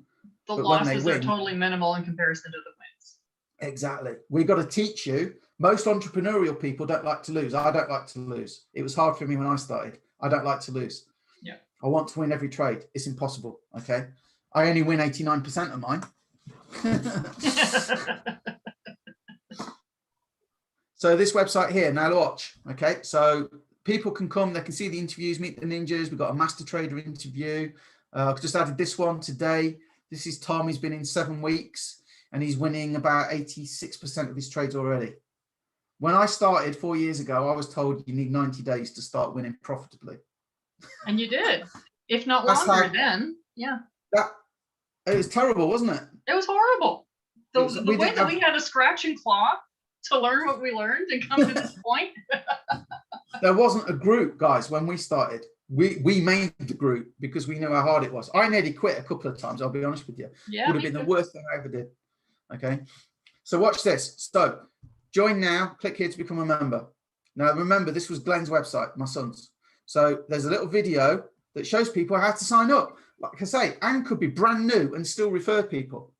The losses are totally minimal in comparison to the wins. Exactly. We've got to teach you. Most entrepreneurial people don't like to lose. I don't like to lose. It was hard for me when I started. I don't like to lose. Yeah. I want to win every trade. It's impossible. Okay. I only win 89% of mine. So this website here, now watch. Okay. So people can come, they can see the interviews, meet the ninjas. We've got a master trader interview. I've just added this one today. This is Tom. He's been in 7 weeks and he's winning about 86% of his trades already. When I started 4 years ago, I was told you need 90 days to start winning profitably. And you did, if not longer then. Yeah. It was terrible, wasn't it? It was horrible. The way that we had to scratch and claw to learn what we learned and come to this point. There wasn't a group, guys, when we started. We made the group because we knew how hard it was. I nearly quit a couple of times, I'll be honest with you. Yeah, would have been the worst thing I ever did. Okay. So watch this. So join now, click here to become a member. Now remember, this was Glenn's website, my son's. So there's a little video that shows people how to sign up. Like I say, Anne could be brand new and still refer people.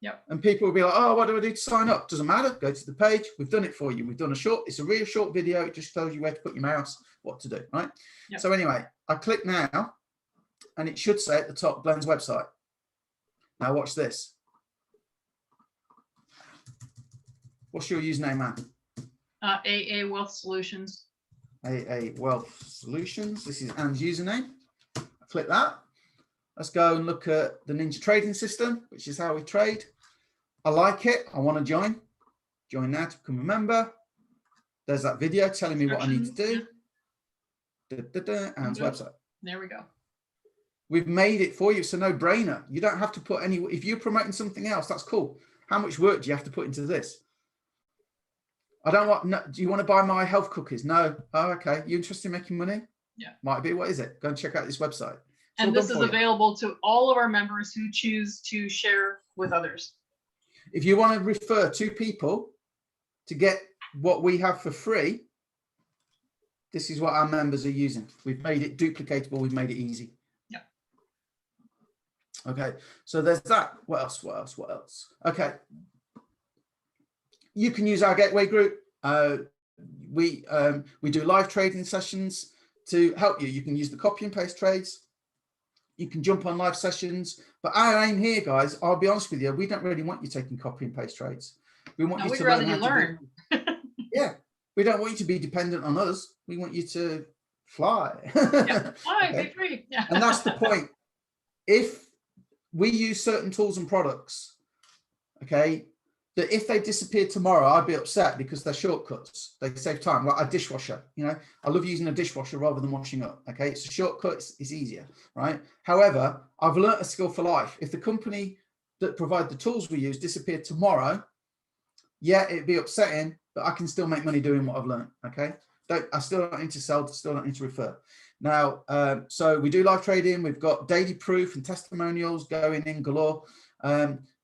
Yep. And people will be like, oh, what do I do to sign up? Doesn't matter. Go to the page. We've done it for you. We've done it's a real short video. It just tells you where to put your mouse, what to do, right? Yep. So anyway, I click now and it should say at the top, Glenn's website. Now watch this. What's your username, Anne? AA Wealth Solutions. AA Wealth Solutions. This is Anne's username. I click that. Let's go and look at the Ninja trading system, which is how we trade. I like it. I want to join. Join now to become a member. There's that video telling me what I need to do. Anne's website. There we go. We've made it for you. It's a no-brainer. You don't have to put any. If you're promoting something else, that's cool. How much work do you have to put into this? I don't want. No, do you want to buy my health cookies? No. Oh, okay. You interested in making money? Yeah. Might be. What is it? Go and check out this website. And this is available to all of our members who choose to share with others. If you want to refer 2 people to get what we have for free, this is what our members are using. We've made it duplicatable. We've made it easy. Yeah. Okay. So there's that. What else? What else? What else? Okay. You can use our gateway group. We do live trading sessions to help you. You can use the copy and paste trades. You can jump on live sessions, but our aim here, guys, I'll be honest with you, we don't really want you taking copy and paste trades. We want you to learn how to learn. Yeah, we don't want you to be dependent on us. We want you to fly. Yeah, fly, okay? Be free. Yeah. And that's the point. If we use certain tools and products, okay, that if they disappeared tomorrow, I'd be upset because they're shortcuts. They save time, like a dishwasher. You know, I love using a dishwasher rather than washing up. Okay, it's a shortcut, it's easier, right? However, I've learnt a skill for life. If the company that provide the tools we use disappeared tomorrow, yeah, it'd be upsetting, but I can still make money doing what I've learned. Okay, I still don't need to sell, still don't need to refer. Now, so we do live trading. We've got daily proof and testimonials going in galore.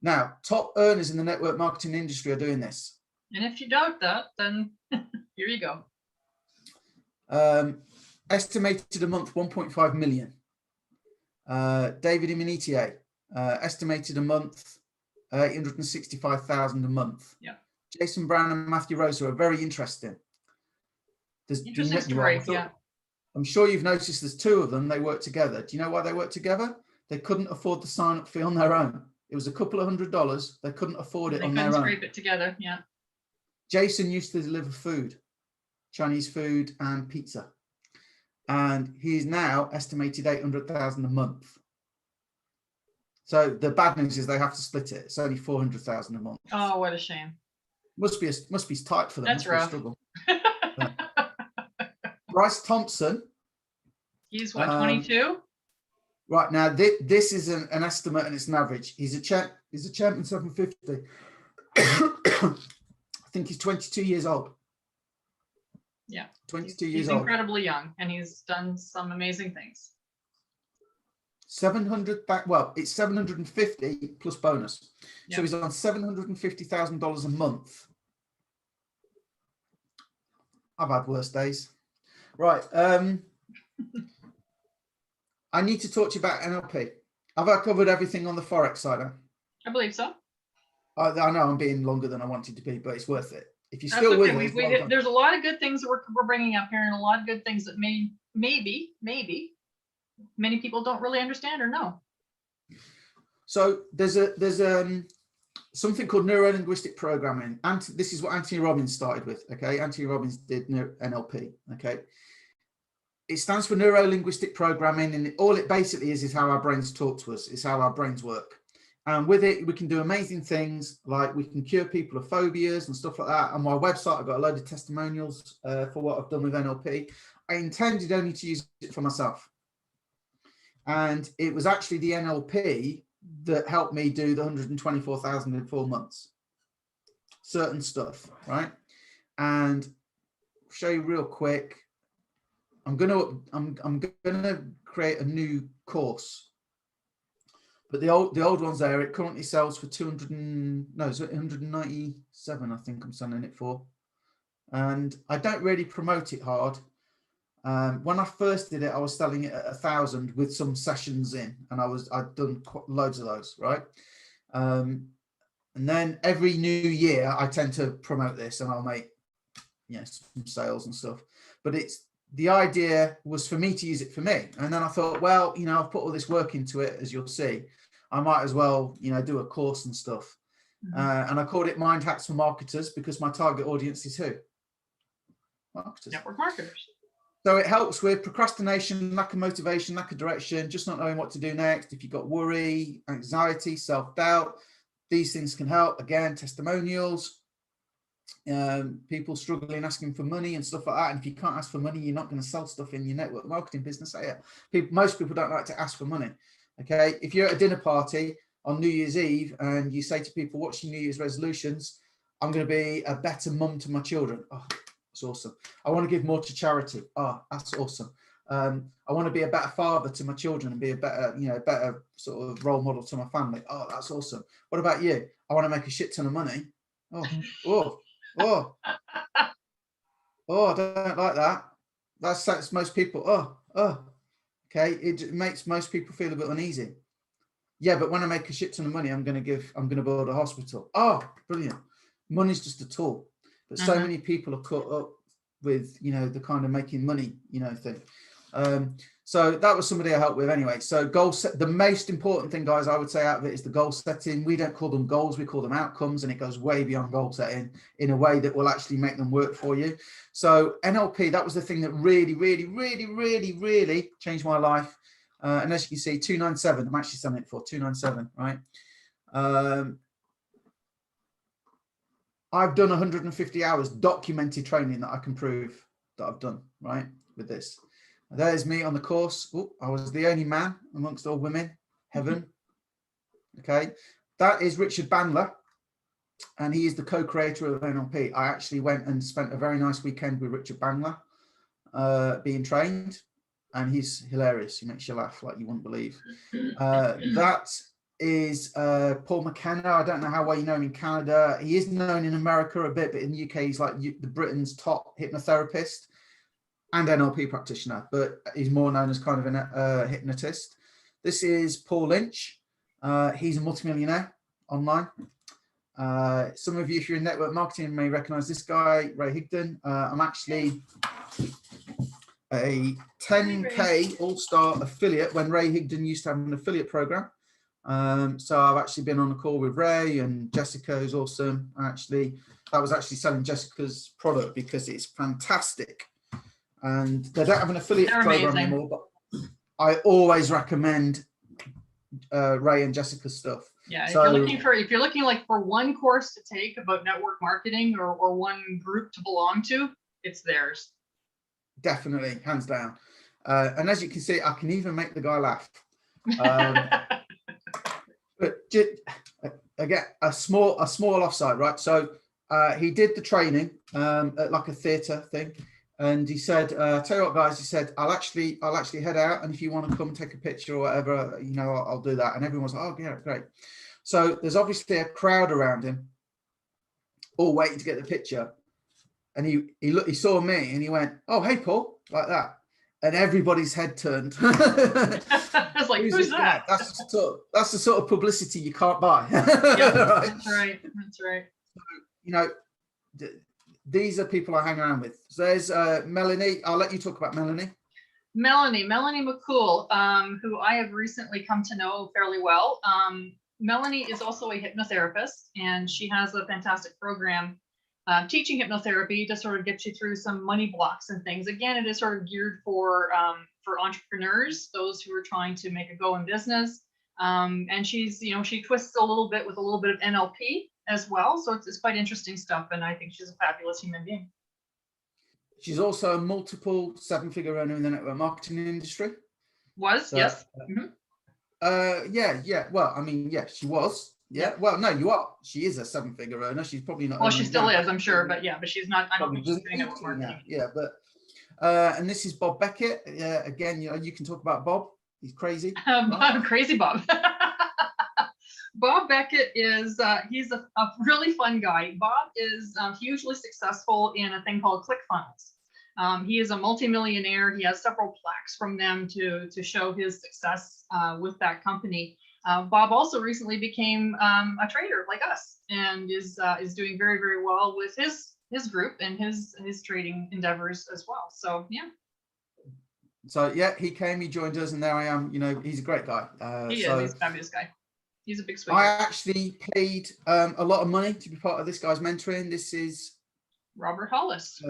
Now, top earners in the network marketing industry are doing this. And if you doubt that, then here you go. Estimated a month 1.5 million. David Imanitier, estimated a month 865,000 a month. Yeah. Jason Brown and Matthew Rosa are very interesting. Interesting story, yeah. I'm sure you've noticed there's two of them. They work together. Do you know why they work together? They couldn't afford the sign-up fee on their own. It was a couple of $100. They couldn't afford it on their own. They couldn't scrape it together, yeah. Jason used to deliver food, Chinese food and pizza. And he's now estimated 800,000 a month. So the bad news is they have to split it. It's only 400,000 a month. Oh, what a shame. Must be tight for them. That's rough. Struggle. Bryce Thompson. He's what, 22? Right now, this is an estimate and it's an average. He's a champion 750. I think he's 22 years old. Yeah, 22 years old. He's incredibly young, and he's done some amazing things. 700. Well, it's 750 plus bonus. Yeah. So he's on $750,000 a month. I've had worse days. Right. I need to talk to you about NLP. Have I covered everything on the Forex side? I believe so. I know I'm being longer than I wanted to be, but it's worth it. If you're still with us, there's a lot of good things that we're bringing up here, and a lot of good things that maybe many people don't really understand or know. So there's something called neuro-linguistic programming. This is what Anthony Robbins started with. Okay, Anthony Robbins did NLP. Okay. It stands for neuro-linguistic programming, and all it basically is how our brains talk to us. It's how our brains work. And with it, we can do amazing things, like we can cure people of phobias and stuff like that. On my website, I've got a load of testimonials for what I've done with NLP. I intended only to use it for myself. And it was actually the NLP that helped me do the 124,000 in 4 months. Certain stuff, right? And I'll show you real quick. I'm gonna create a new course, but the old one's there. It currently sells for 197. I think I'm selling it for, and I don't really promote it hard. When I first did it, I was selling it at 1,000 with some sessions in, and I'd done loads of those, right? And then every new year, I tend to promote this, and I'll make some sales and stuff. But the idea was for me to use it for me. And then I thought, well, I've put all this work into it, as you'll see. I might as well, do a course and stuff. Mm-hmm. And I called it Mind Hacks for Marketers because my target audience is who? Marketers. Network marketers. So it helps with procrastination, lack of motivation, lack of direction, just not knowing what to do next. If you've got worry, anxiety, self-doubt, these things can help. Again, testimonials. People struggling asking for money and stuff like that, and if you can't ask for money, you're not going to sell stuff in your network marketing business, are you? Most people don't like to ask for money. Okay, if you're at a dinner party on New Year's Eve and you say to people, what's your New Year's resolutions? I'm going to be a better mum to my children. Oh, that's awesome. I want to give more to charity. Oh, that's awesome. I want to be a better father to my children and be a better sort of role model to my family. Oh, that's awesome. What about you? I want to make a shit ton of money. Oh, I don't like that. That's most people. Okay. It makes most people feel a bit uneasy. Yeah, but when I make a shit ton of money, I'm going to build a hospital. Oh, brilliant. Money's just a tool. But so many people are caught up with, the kind of making money, thing. So that was somebody I helped with anyway. So goal set, the most important thing, guys, I would say out of it is the goal setting. We don't call them goals, we call them outcomes, and it goes way beyond goal setting in a way that will actually make them work for you. So NLP, that was the thing that really, really, really, really, really changed my life. And as you can see, 297, I'm actually selling it for 297, right? I've done 150 hours documented training that I can prove that I've done, right, with this. There's me on the course. Ooh, I was the only man amongst all women. Heaven. Okay. That is Richard Bandler, and he is the co-creator of NLP. I actually went and spent a very nice weekend with Richard Bandler being trained, and he's hilarious. He makes you laugh like you wouldn't believe. That is Paul McKenna. I don't know how well you know him in Canada. He is known in America a bit, but in the UK, he's like the Britain's top hypnotherapist and NLP practitioner, but he's more known as kind of a hypnotist. This is Paul Lynch. He's a multimillionaire online. Some of you, if you're in network marketing, may recognize this guy, Ray Higdon. I'm actually a 10K all-star affiliate when Ray Higdon used to have an affiliate program. So I've actually been on a call with Ray, and Jessica is awesome. I was actually selling Jessica's product because it's fantastic. And they don't have an affiliate program anymore, but I always recommend Ray and Jessica's stuff. Yeah, so, if you're looking like for one course to take about network marketing or one group to belong to, it's theirs. Definitely, hands down. And as you can see, I can even make the guy laugh. But again, a small offside, right? So he did the training at like a theatre thing. And he said, tell you what, guys, he said, I'll actually head out. And if you want to come and take a picture or whatever, you know, I'll do that. And everyone was like, oh, yeah, great. So there's obviously a crowd around him, all waiting to get the picture. And he saw me and he went, oh, hey, Paul, like that. And everybody's head turned. I was like, who's that? That's the sort of publicity you can't buy. Yeah, right? That's right. That's right. You know, these are people I hang around with. So there's Melanie. I'll let you talk about Melanie. Melanie McCool, who I have recently come to know fairly well. Melanie is also a hypnotherapist, and she has a fantastic program teaching hypnotherapy to sort of get you through some money blocks and things. Again, it is sort of geared for entrepreneurs, those who are trying to make a go in business. And she's, you know, she twists a little bit with a little bit of NLP as well. So it's quite interesting stuff. And I think she's a fabulous human being. She's also a multiple seven-figure earner in the network marketing industry. Yes. Yeah. Well, I mean, yeah, she was. Yeah. Well, no, you are. She is a seven-figure earner. She's probably not. Well, she still is, I'm sure. But yeah, but she's not. I don't think she's doing it now. Yeah, but and this is Bob Beckett. Again, you know, you can talk about Bob. He's crazy. Crazy Bob. Bob Beckett is, he's a really fun guy. Bob is hugely successful in a thing called ClickFunnels. He is a multimillionaire. He has several plaques from them to show his success with that company. Bob also recently became a trader like us, and is doing very, very well with his group and his trading endeavors as well. So yeah. So yeah, he joined us, and there I am. You know, he's a great guy. He's a fabulous guy. He's a big sweetheart. I actually paid a lot of money to be part of this guy's mentoring. This is Robert Hollis.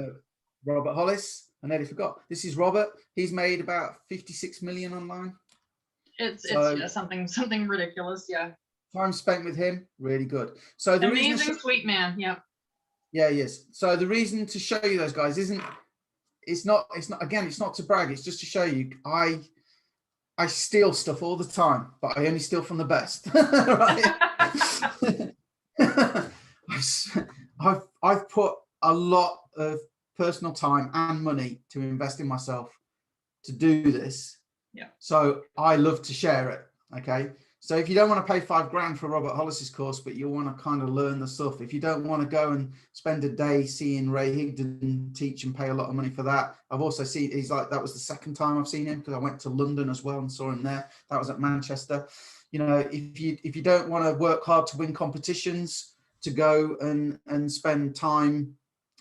Robert Hollis. I nearly forgot. This is Robert. He's made about 56 million online. It's something ridiculous. Yeah. Time spent with him, really good. So the amazing, sweet man. Yeah. Yeah, he is. So the reason to show you those guys it's not to brag. It's just to show you I steal stuff all the time, but I only steal from the best. I've put a lot of personal time and money to invest in myself to do this. Yeah. So I love to share it. Okay. So if you don't want to pay $5,000 for Robert Hollis's course, but you want to kind of learn the stuff, if you don't want to go and spend a day seeing Ray Higdon teach and pay a lot of money for that, I've also seen, that was the second time I've seen him, because I went to London as well and saw him there. That was at Manchester. You know, if you don't want to work hard to win competitions, to go and spend time,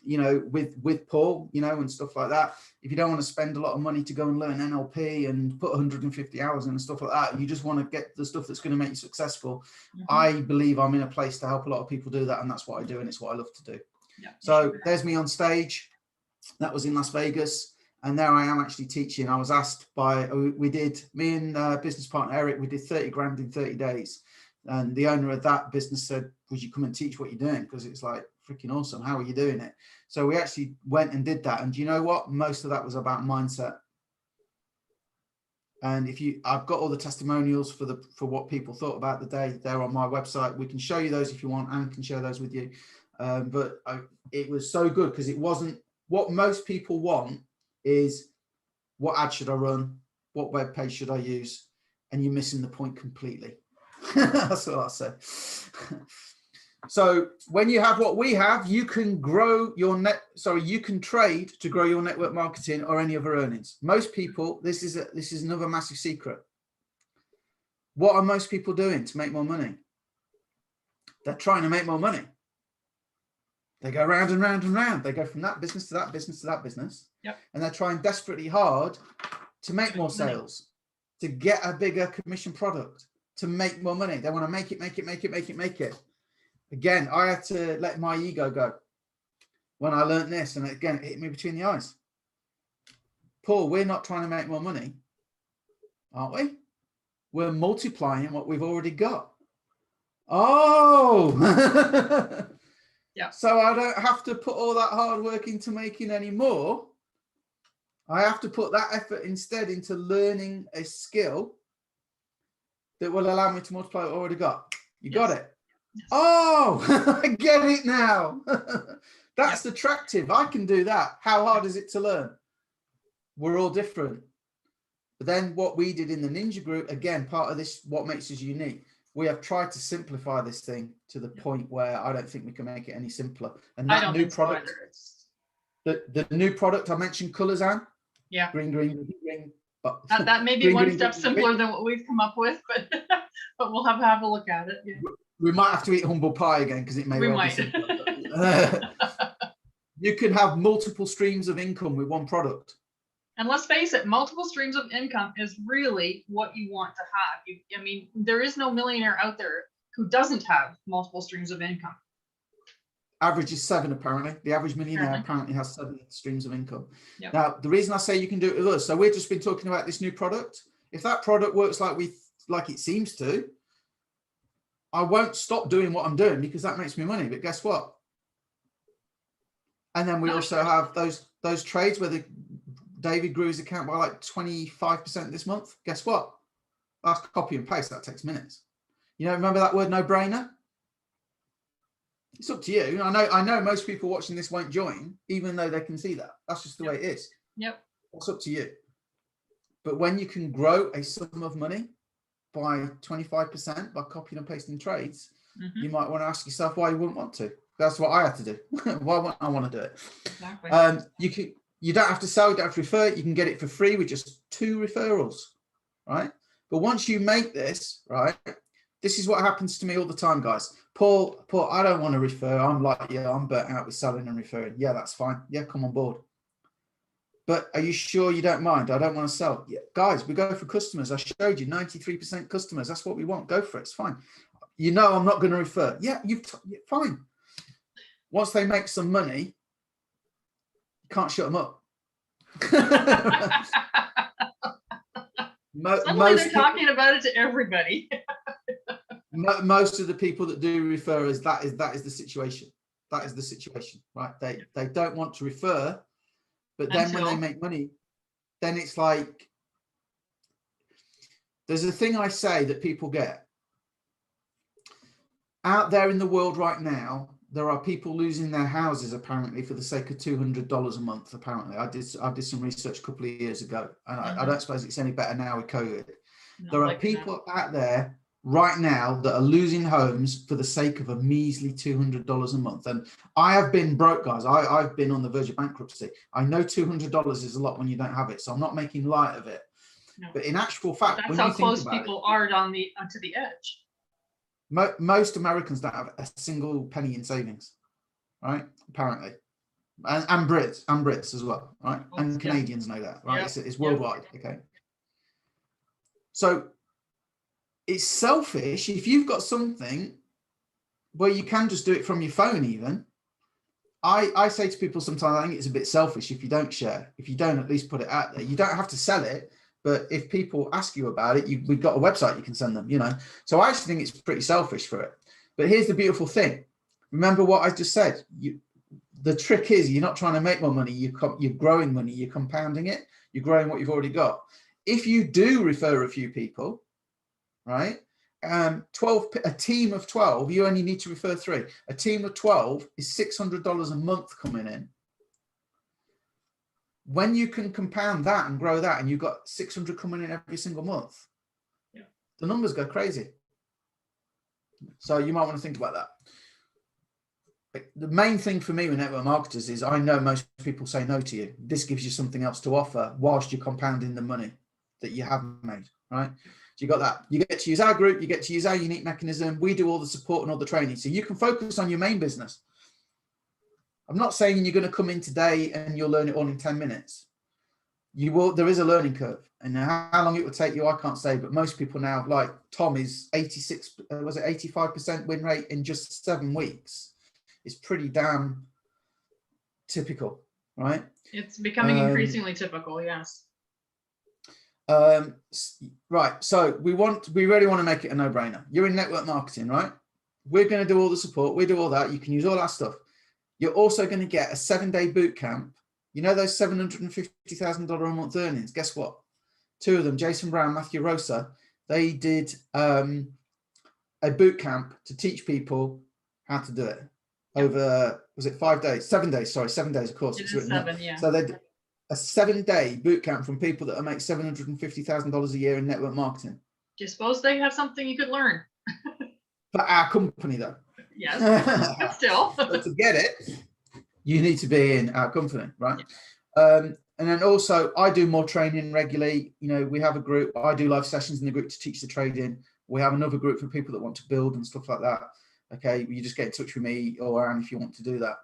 you know, with Paul, you know, and stuff like that. If you don't want to spend a lot of money to go and learn NLP and put 150 hours in and stuff like that, you just want to get the stuff that's going to make you successful. Mm-hmm. I believe I'm in a place to help a lot of people do that, and that's what I do, and it's what I love to do. Yeah. So there's me on stage. That was in Las Vegas, and there I am actually teaching. I was asked by, me and business partner Eric, we did 30 grand in 30 days. And the owner of that business said, would you come and teach what you're doing? Because it's like freaking awesome. How are you doing it? So we actually went and did that. And do you know what? Most of that was about mindset. And I've got all the testimonials for what people thought about the day there on my website. We can show you those if you want, and can share those with you. It was so good, because it wasn't what most people want. Is what ad should I run? What web page should I use? And you're missing the point completely. That's what I'll say. So when you have what we have, you can grow your you can trade to grow your network marketing or any other earnings. Most people, this is another massive secret. What are most people doing to make more money? They're trying to make more money. They go round and round and round. They go from that business to that business to that business. Yep. And they're trying desperately hard to make more sales, to get a bigger commission product, to make more money. They want to make it. Again, I had to let my ego go when I learned this. And again, it hit me between the eyes. Paul, we're not trying to make more money, aren't we? We're multiplying what we've already got. Oh, yeah. So I don't have to put all that hard work into making any more. I have to put that effort instead into learning a skill that will allow me to multiply what I already got. You got it? Yes. Oh, I get it now. That's attractive. I can do that. How hard is it to learn? We're all different. But then what we did in the Ninja group, again, part of this, what makes us unique, we have tried to simplify this thing to the point where I don't think we can make it any simpler. And that new product, the new product I mentioned, colors, Anne. Yeah. Green. That may be one step simpler than what we've come up with, but but we'll have a look at it. Yeah. We might have to eat humble pie again, because it may well be simpler. You can have multiple streams of income with one product. And let's face it, multiple streams of income is really what you want to have. I mean, there is no millionaire out there who doesn't have multiple streams of income. Average is 7, apparently. The average millionaire apparently has 7 streams of income. Yep. Now, the reason I say you can do it with us, so we've just been talking about this new product. If that product works like it seems to, I won't stop doing what I'm doing, because that makes me money. But guess what? And then we also have those trades where David grew his account by like 25% this month. Guess what? That's copy and paste. That takes minutes. You know, remember that word no-brainer? It's up to you. I know most people watching this won't join, even though they can see that. That's just the way it is. Yep. It's up to you. But when you can grow a sum of money by 25% by copying and pasting trades, you might want to ask yourself why you wouldn't want to. That's what I had to do. Why wouldn't I want to do it? Exactly. You don't have to sell, you don't have to refer. You can get it for free with just 2 referrals, right? But once you make this, right, this is what happens to me all the time, guys. Paul, I don't want to refer. I'm like, yeah, I'm burnt out with selling and referring. Yeah, that's fine. Yeah, come on board. But are you sure you don't mind? I don't want to sell. Yeah, guys, we go for customers. I showed you 93% customers. That's what we want. Go for it. It's fine. You know, I'm not going to refer. Yeah, fine. Once they make some money, you can't shut them up. Suddenly they're talking about it to everybody. Most of the people that do refer that is the situation. That is the situation, right? They don't want to refer, but then when they make money, then it's like, there's a thing I say that people get. Out there in the world right now, there are people losing their houses apparently for the sake of $200 a month. Apparently, I did some research a couple of years ago, and I don't suppose it's any better now with COVID. There are people out there right now that are losing homes for the sake of a measly $200 a month. And I have been broke, guys. I've been on the verge of bankruptcy. I know $200 is a lot when you don't have it, so I'm not making light of it. No. But in actual fact, that's how close people are onto the edge. Most Americans don't have a single penny in savings, right? Apparently, and Brits as well, right? And Canadians know that, right? It's worldwide, okay? So it's selfish if you've got something where you can just do it from your phone. Even I say to people sometimes, I think it's a bit selfish if you don't share, if you don't at least put it out there. You don't have to sell it, But if people ask you about it, we've got a website you can send them, you know. So I actually think it's pretty selfish for it. But here's the beautiful thing. Remember what I just said. The trick is you're not trying to make more money. You're growing money. You're compounding it. You're growing what you've already got. If you do refer a few people, right? A team of 12, you only need to refer 3. A team of 12 is $600 a month coming in. When you can compound that and grow that, and you've got 600 coming in every single month, yeah, the numbers go crazy. So you might want to think about that. The main thing for me with network marketers is I know most people say no to you. This gives you something else to offer whilst you're compounding the money that you have made, right? So you got that. You get to use our group. You get to use our unique mechanism. We do all the support and all the training. So you can focus on your main business. I'm not saying you're going to come in today and you'll learn it all in 10 minutes. You will. There is a learning curve, and how long it will take you, I can't say. But most people now, like Tom, is 85% win rate in just 7 weeks. It's pretty damn typical, right? It's becoming increasingly typical, yes. Right. So we really want to make it a no-brainer. You're in network marketing, right? We're going to do all the support. We do all that. You can use all our stuff. You're also going to get a 7-day boot camp. You know those $750,000 a month earnings? Guess what? 2 of them, Jason Brown, Matthew Rosa, they did a boot camp to teach people how to do it over, was it 5 days? 7 days, sorry, 7 days, of course. It is 7, yeah. So they did a 7-day boot camp from people that make $750,000 a year in network marketing. Do you suppose they have something you could learn? For our company, though. Yes, but still. But to get it, you need to be in our company, right? Yeah. And then also, I do more training regularly. You know, we have a group. I do live sessions in the group to teach the trading. We have another group for people that want to build and stuff like that. Okay, you just get in touch with me or Anne if you want to do that.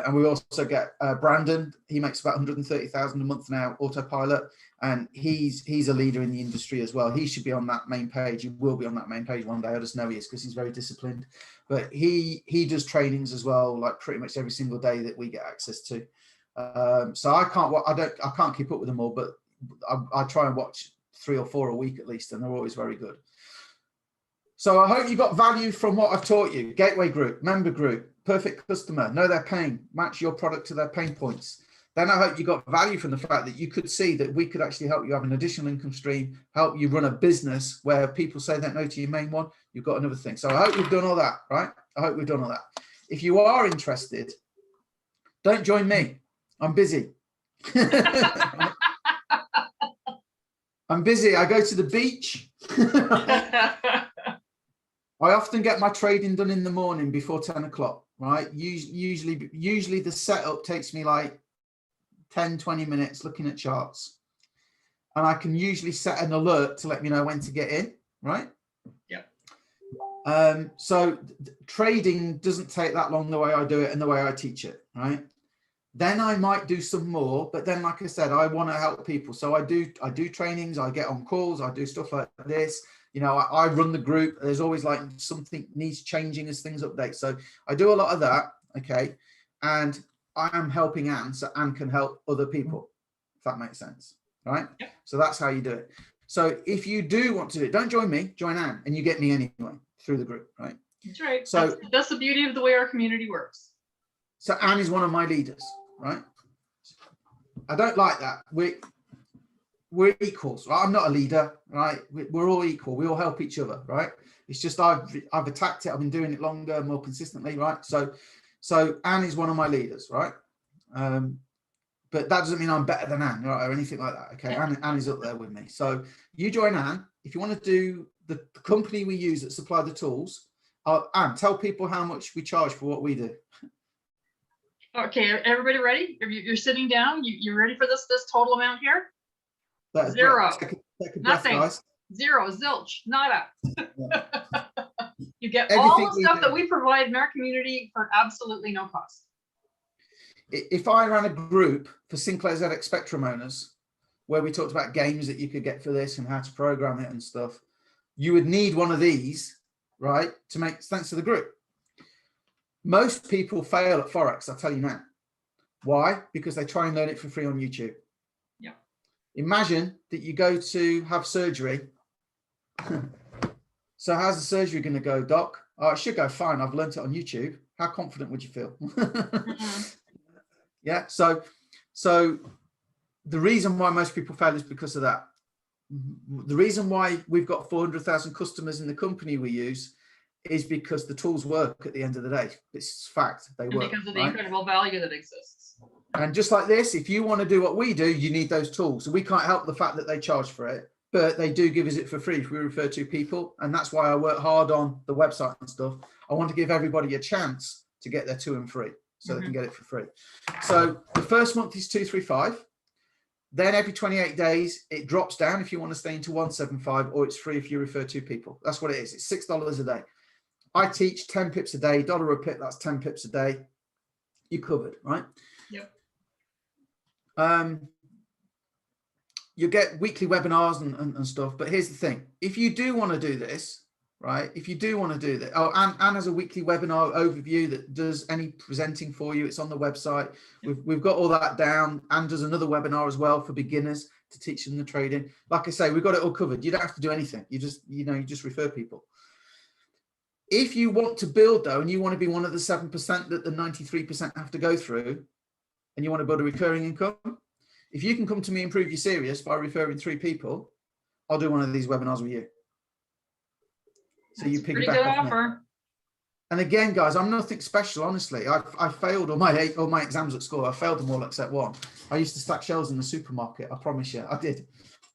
And we also get Brandon. He makes about $130,000 a month now, autopilot, and he's a leader in the industry as well. He should be on that main page. He will be on that main page one day. I just know he is because he's very disciplined. But he does trainings as well, like pretty much every single day that we get access to. So I can't keep up with them all, but I try and watch 3 or 4 a week at least, and they're always very good. So I hope you got value from what I've taught you. Gateway group, member group, perfect customer, know their pain, match your product to their pain points. Then I hope you got value from the fact that you could see that we could actually help you have an additional income stream, help you run a business where people say that no to your main one, you've got another thing. So I hope we've done all that, right? I hope we've done all that. If you are interested, don't join me. I'm busy. I'm busy. I go to the beach. I often get my trading done in the morning before 10 o'clock, right? Usually the setup takes me like 10, 20 minutes looking at charts. And I can usually set an alert to let me know when to get in, right? Yeah. So trading doesn't take that long the way I do it and the way I teach it, right? Then I might do some more, but then, like I said, I want to help people. So I do trainings, I get on calls, I do stuff like this. You know, I run the group. There's always like something needs changing as things update. So I do a lot of that, okay? And I am helping Anne, so Anne can help other people, if that makes sense, right? Yeah. So that's how you do it. So if you do want to do it, don't join me, join Anne, and you get me anyway through the group, right? That's right. So that's the beauty of the way our community works. So Anne is one of my leaders, right? I don't like that. We're equals, right? I'm not a leader, right? We're all equal. We all help each other, right? It's just I've attacked it. I've been doing it longer, more consistently, right? So Anne is one of my leaders, right? But that doesn't mean I'm better than Anne, right, or anything like that. Okay, Anne is up there with me. So you join Anne if you want to do the company we use that supply the tools. Anne, tell people how much we charge for what we do. Okay, everybody ready? You're sitting down. You ready for this total amount here? Zero. Take a Nothing. Breath, guys. Zero. Zilch. Nada. Yeah. You get Everything all the stuff do. that we provide in our community for absolutely no cost. If I ran a group for Sinclair ZX Spectrum owners, where we talked about games that you could get for this and how to program it and stuff, you would need one of these, right, to make sense of the group. Most people fail at Forex, I'll tell you now. Why? Because they try and learn it for free on YouTube. Yeah. Imagine that you go to have surgery. So how's the surgery going to go, doc? Oh, it should go fine. I've learnt it on YouTube. How confident would you feel? Yeah. So the reason why most people fail is because of that. The reason why we've got 400,000 customers in the company we use is because the tools work at the end of the day. It's fact, they work. Because of the incredible value that exists. And just like this, if you want to do what we do, you need those tools. So we can't help the fact that they charge for it, but they do give us it for free if we refer to people. And that's why I work hard on the website and stuff. I want to give everybody a chance to get their 2 and 3 so they can get it for free. So the first month is 235. Then every 28 days, it drops down if you want to stay into 175, or it's free if you refer 2 people. That's what it is. It's $6 a day. I teach 10 pips a day, $1 a pip, that's 10 pips a day. You're covered, right? Yep. You get weekly webinars and stuff, but here's the thing. If you do want to do this, right? If you do want to do that, oh, Anne has a weekly webinar overview that does any presenting for you. It's on the website. We've got all that down. Anne does another webinar as well for beginners to teach them the trading. Like I say, we've got it all covered. You don't have to do anything. You just refer people. If you want to build though, and you want to be one of the 7% that the 93% have to go through, and you want to build a recurring income, if you can come to me and prove you're serious by referring 3 people, I'll do one of these webinars with you. So you pick a good offer. And again, guys, I'm nothing special, honestly. I failed all my exams at school. I failed them all except one. I used to stack shelves in the supermarket. I promise you, I did.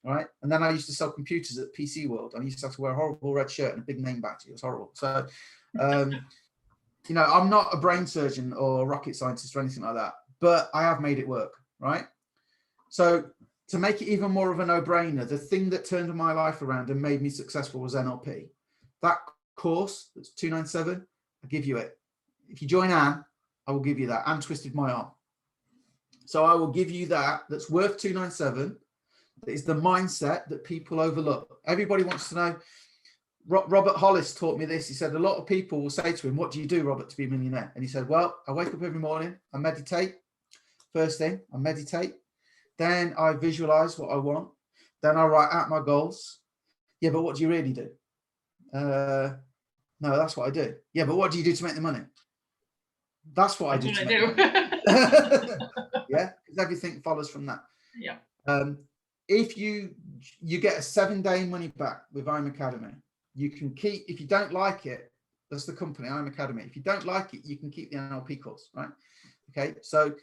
All right. And then I used to sell computers at PC World. I used to have to wear a horrible red shirt and a big name badge. It was horrible. So, you know, I'm not a brain surgeon or a rocket scientist or anything like that, but I have made it work. Right. So to make it even more of a no-brainer, the thing that turned my life around and made me successful was NLP. That course, that's 297, I'll give you it. If you join Anne, I will give you that. Anne twisted my arm. So I will give you that. That's worth 297. That is the mindset that people overlook. Everybody wants to know. Robert Hollis taught me this. He said a lot of people will say to him, what do you do, Robert, to be a millionaire? And he said, well, I wake up every morning, I meditate. First thing, I meditate. Then I visualize what I want. Then I write out my goals. Yeah, but what do you really do? No, that's what I do. Yeah, but what do you do to make the money? That's what I do. Yeah, because everything follows from that. Yeah. If you get a 7-day money back with IM Academy, you can keep, if you don't like it, that's the company, IM Academy. If you don't like it, you can keep the NLP course, right? Okay, so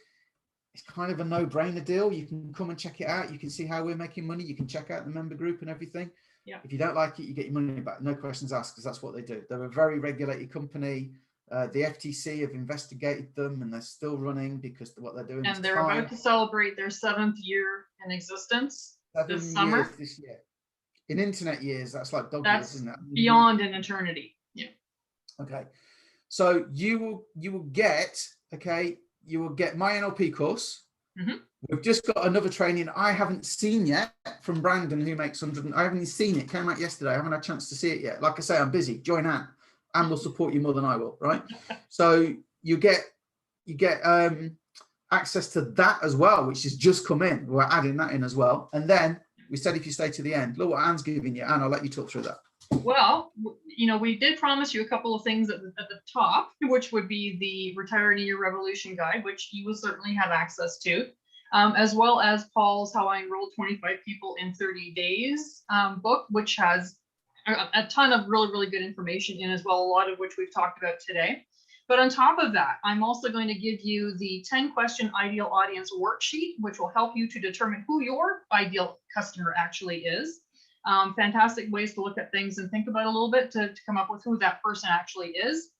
it's kind of a no-brainer deal. You can come and check it out. You can see how we're making money. You can check out the member group and everything. Yeah. If you don't like it, you get your money back. No questions asked, because that's what they do. They're a very regulated company. The FTC have investigated them, and they're still running because what they're doing. And they're about to celebrate their 7th year in existence this summer. This year. In internet years, that's like dog years, isn't it? Beyond an eternity. Yeah. Okay. So you will get my NLP course. Mm-hmm. We've just got another training I haven't seen yet from Brandon, who makes 100. I haven't even seen it. Came out yesterday. I haven't had a chance to see it yet. Like I say, I'm busy. Join Anne. Anne will support you more than I will, right? So you get access to that as well, which has just come in. We're adding that in as well. And then we said if you stay to the end, look what Anne's giving you. Anne, I'll let you talk through that. Well, you know, we did promise you a couple of things at the top, which would be the Retire in a Year Revolution Guide, which you will certainly have access to, as well as Paul's How I Enrolled 25 People in 30 Days book, which has a ton of really, really good information in as well, a lot of which we've talked about today. But on top of that, I'm also going to give you the 10-question ideal audience worksheet, which will help you to determine who your ideal customer actually is. Fantastic ways to look at things and think about a little bit to come up with who that person actually is.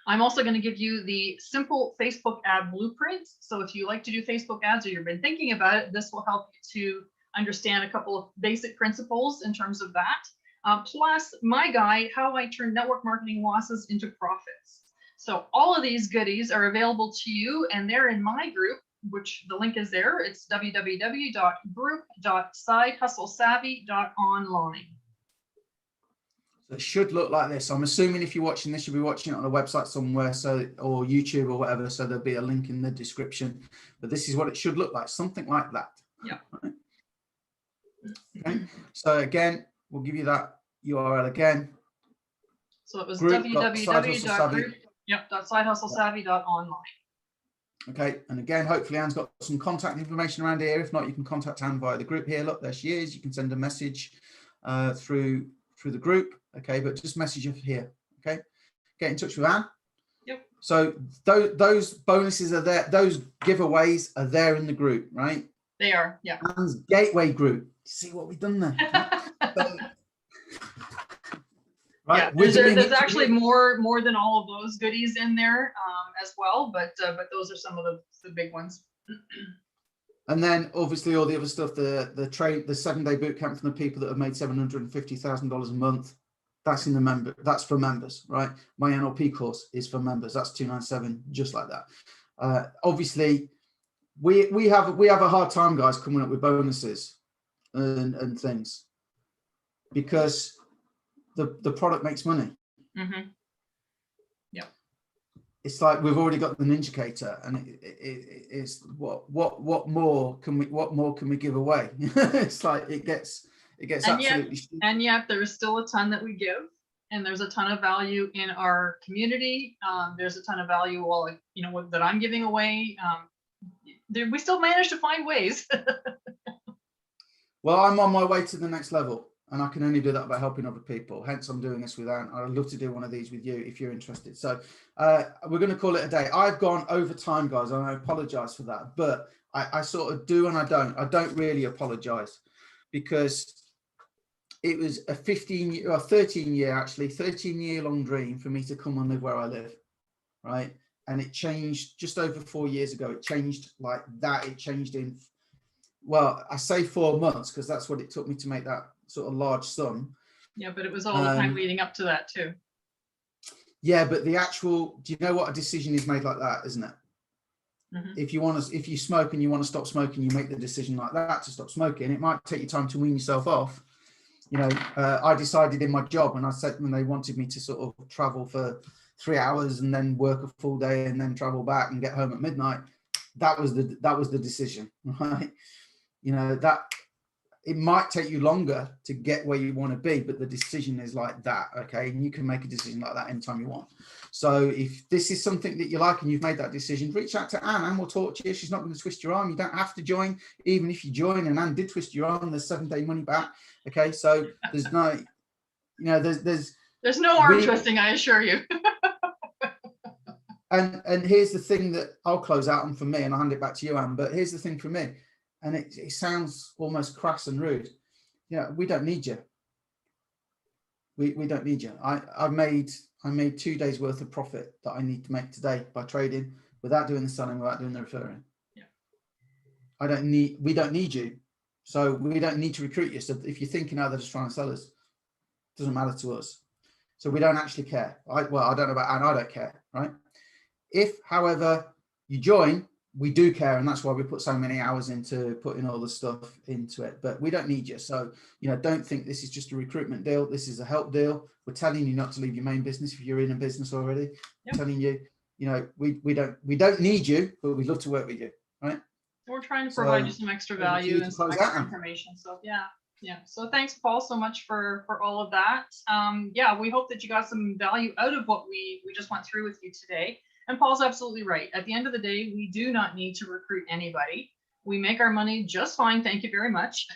I'm also going to give you the simple Facebook ad blueprint. So if you like to do Facebook ads or you've been thinking about it, this will help you to understand a couple of basic principles in terms of that. Plus my guide, How I Turn Network Marketing Losses into Profits. So all of these goodies are available to you, and they're in my group, which the link is there. It's www.group.sidehustlesavvy.online. So it should look like this. I'm assuming if you're watching this, you'll be watching it on a website somewhere, or YouTube or whatever. So there'll be a link in the description. But this is what it should look like, something like that. Yeah. Right? Okay, so again, we'll give you that URL again. So it was group.sidehustlesavvy. www.sidehustlesavvy.online. Okay, and again, hopefully Anne's got some contact information around here. If not, you can contact Anne via the group here. Look, there she is. You can send a message through the group. Okay, but just message her here. Okay, get in touch with Anne. Yep. So those bonuses are there. Those giveaways are there in the group, right? They are. Yeah. Anne's gateway group. See what we've done there. Right. Yeah, there's actually more than all of those goodies in there as well, but those are some of the big ones. And then obviously all the other stuff, the 7-day boot camp from the people that have made $750,000 a month. That's in the that's for members, right? My NLP course is for members. That's $297, just like that. Obviously, we have a hard time, guys, coming up with bonuses and things, because the product makes money. Mm-hmm. Yeah. It's like we've already got the Ninjacator, and it's what more can we give away? It's like it gets absolutely. And yet there's still a ton that we give, and there's a ton of value in our community. There's a ton of value, that I'm giving away. We still manage to find ways. Well, I'm on my way to the next level, and I can only do that by helping other people. Hence, I'm doing this with Anne. I'd love to do one of these with you if you're interested. So we're going to call it a day. I've gone over time, guys, and I apologize for that. But I sort of do and I don't. I don't really apologize, because it was a 13-year long dream for me to come and live where I live, right? And it changed just over 4 years ago. It changed like that. It changed in, well, I say 4 months because that's what it took me to make that sort of large sum. Yeah, but it was all the time leading up to that too. Yeah, but do you know what a decision is made like that, isn't it? Mm-hmm. If you smoke and you want to stop smoking, you make the decision like that to stop smoking. It might take you time to wean yourself off. I decided in my job, and I said when they wanted me to sort of travel for 3 hours and then work a full day and then travel back and get home at midnight, that was the decision, right? That it might take you longer to get where you want to be, but the decision is like that, okay? And you can make a decision like that anytime you want. So if this is something that you like and you've made that decision, reach out to Anne. Anne will talk to you. She's not going to twist your arm. You don't have to join. Even if you join and Anne did twist your arm, there's 7-day money back. Okay, so there's no, there's no arm twisting, I assure you. And here's the thing that I'll close out on for me, and I'll hand it back to you, Anne. But here's the thing for me, and it sounds almost crass and rude. We don't need you. We don't need you. I made 2 days worth of profit that I need to make today by trading without doing the selling, without doing the referring. Yeah. We don't need you. So we don't need to recruit you. So if you're thinking, they're just trying to sell us, it doesn't matter to us. So we don't actually care. I don't know about Anne, I don't care, right? If, however, you join, we do care, and that's why we put so many hours into putting all the stuff into it. But we don't need you. So, don't think this is just a recruitment deal. This is a help deal. We're telling you not to leave your main business if you're in a business already. Yep. Telling you, we don't need you, but we'd love to work with you, right? We're trying to provide you some extra value and some extra information. So yeah. So thanks, Paul, so much for all of that. We hope that you got some value out of what we just went through with you today. And Paul's absolutely right. At the end of the day, we do not need to recruit anybody. We make our money just fine. Thank you very much.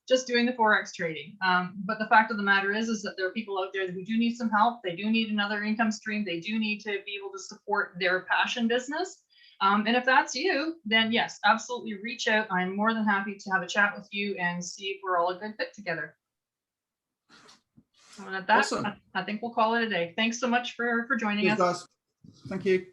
Just doing the Forex trading. But the fact of the matter is that there are people out there who do need some help. They do need another income stream. They do need to be able to support their passion business. And if that's you, then yes, absolutely reach out. I'm more than happy to have a chat with you and see if we're all a good fit together. And at that, awesome. I think we'll call it a day. Thanks so much for joining us. Guys. Thank you.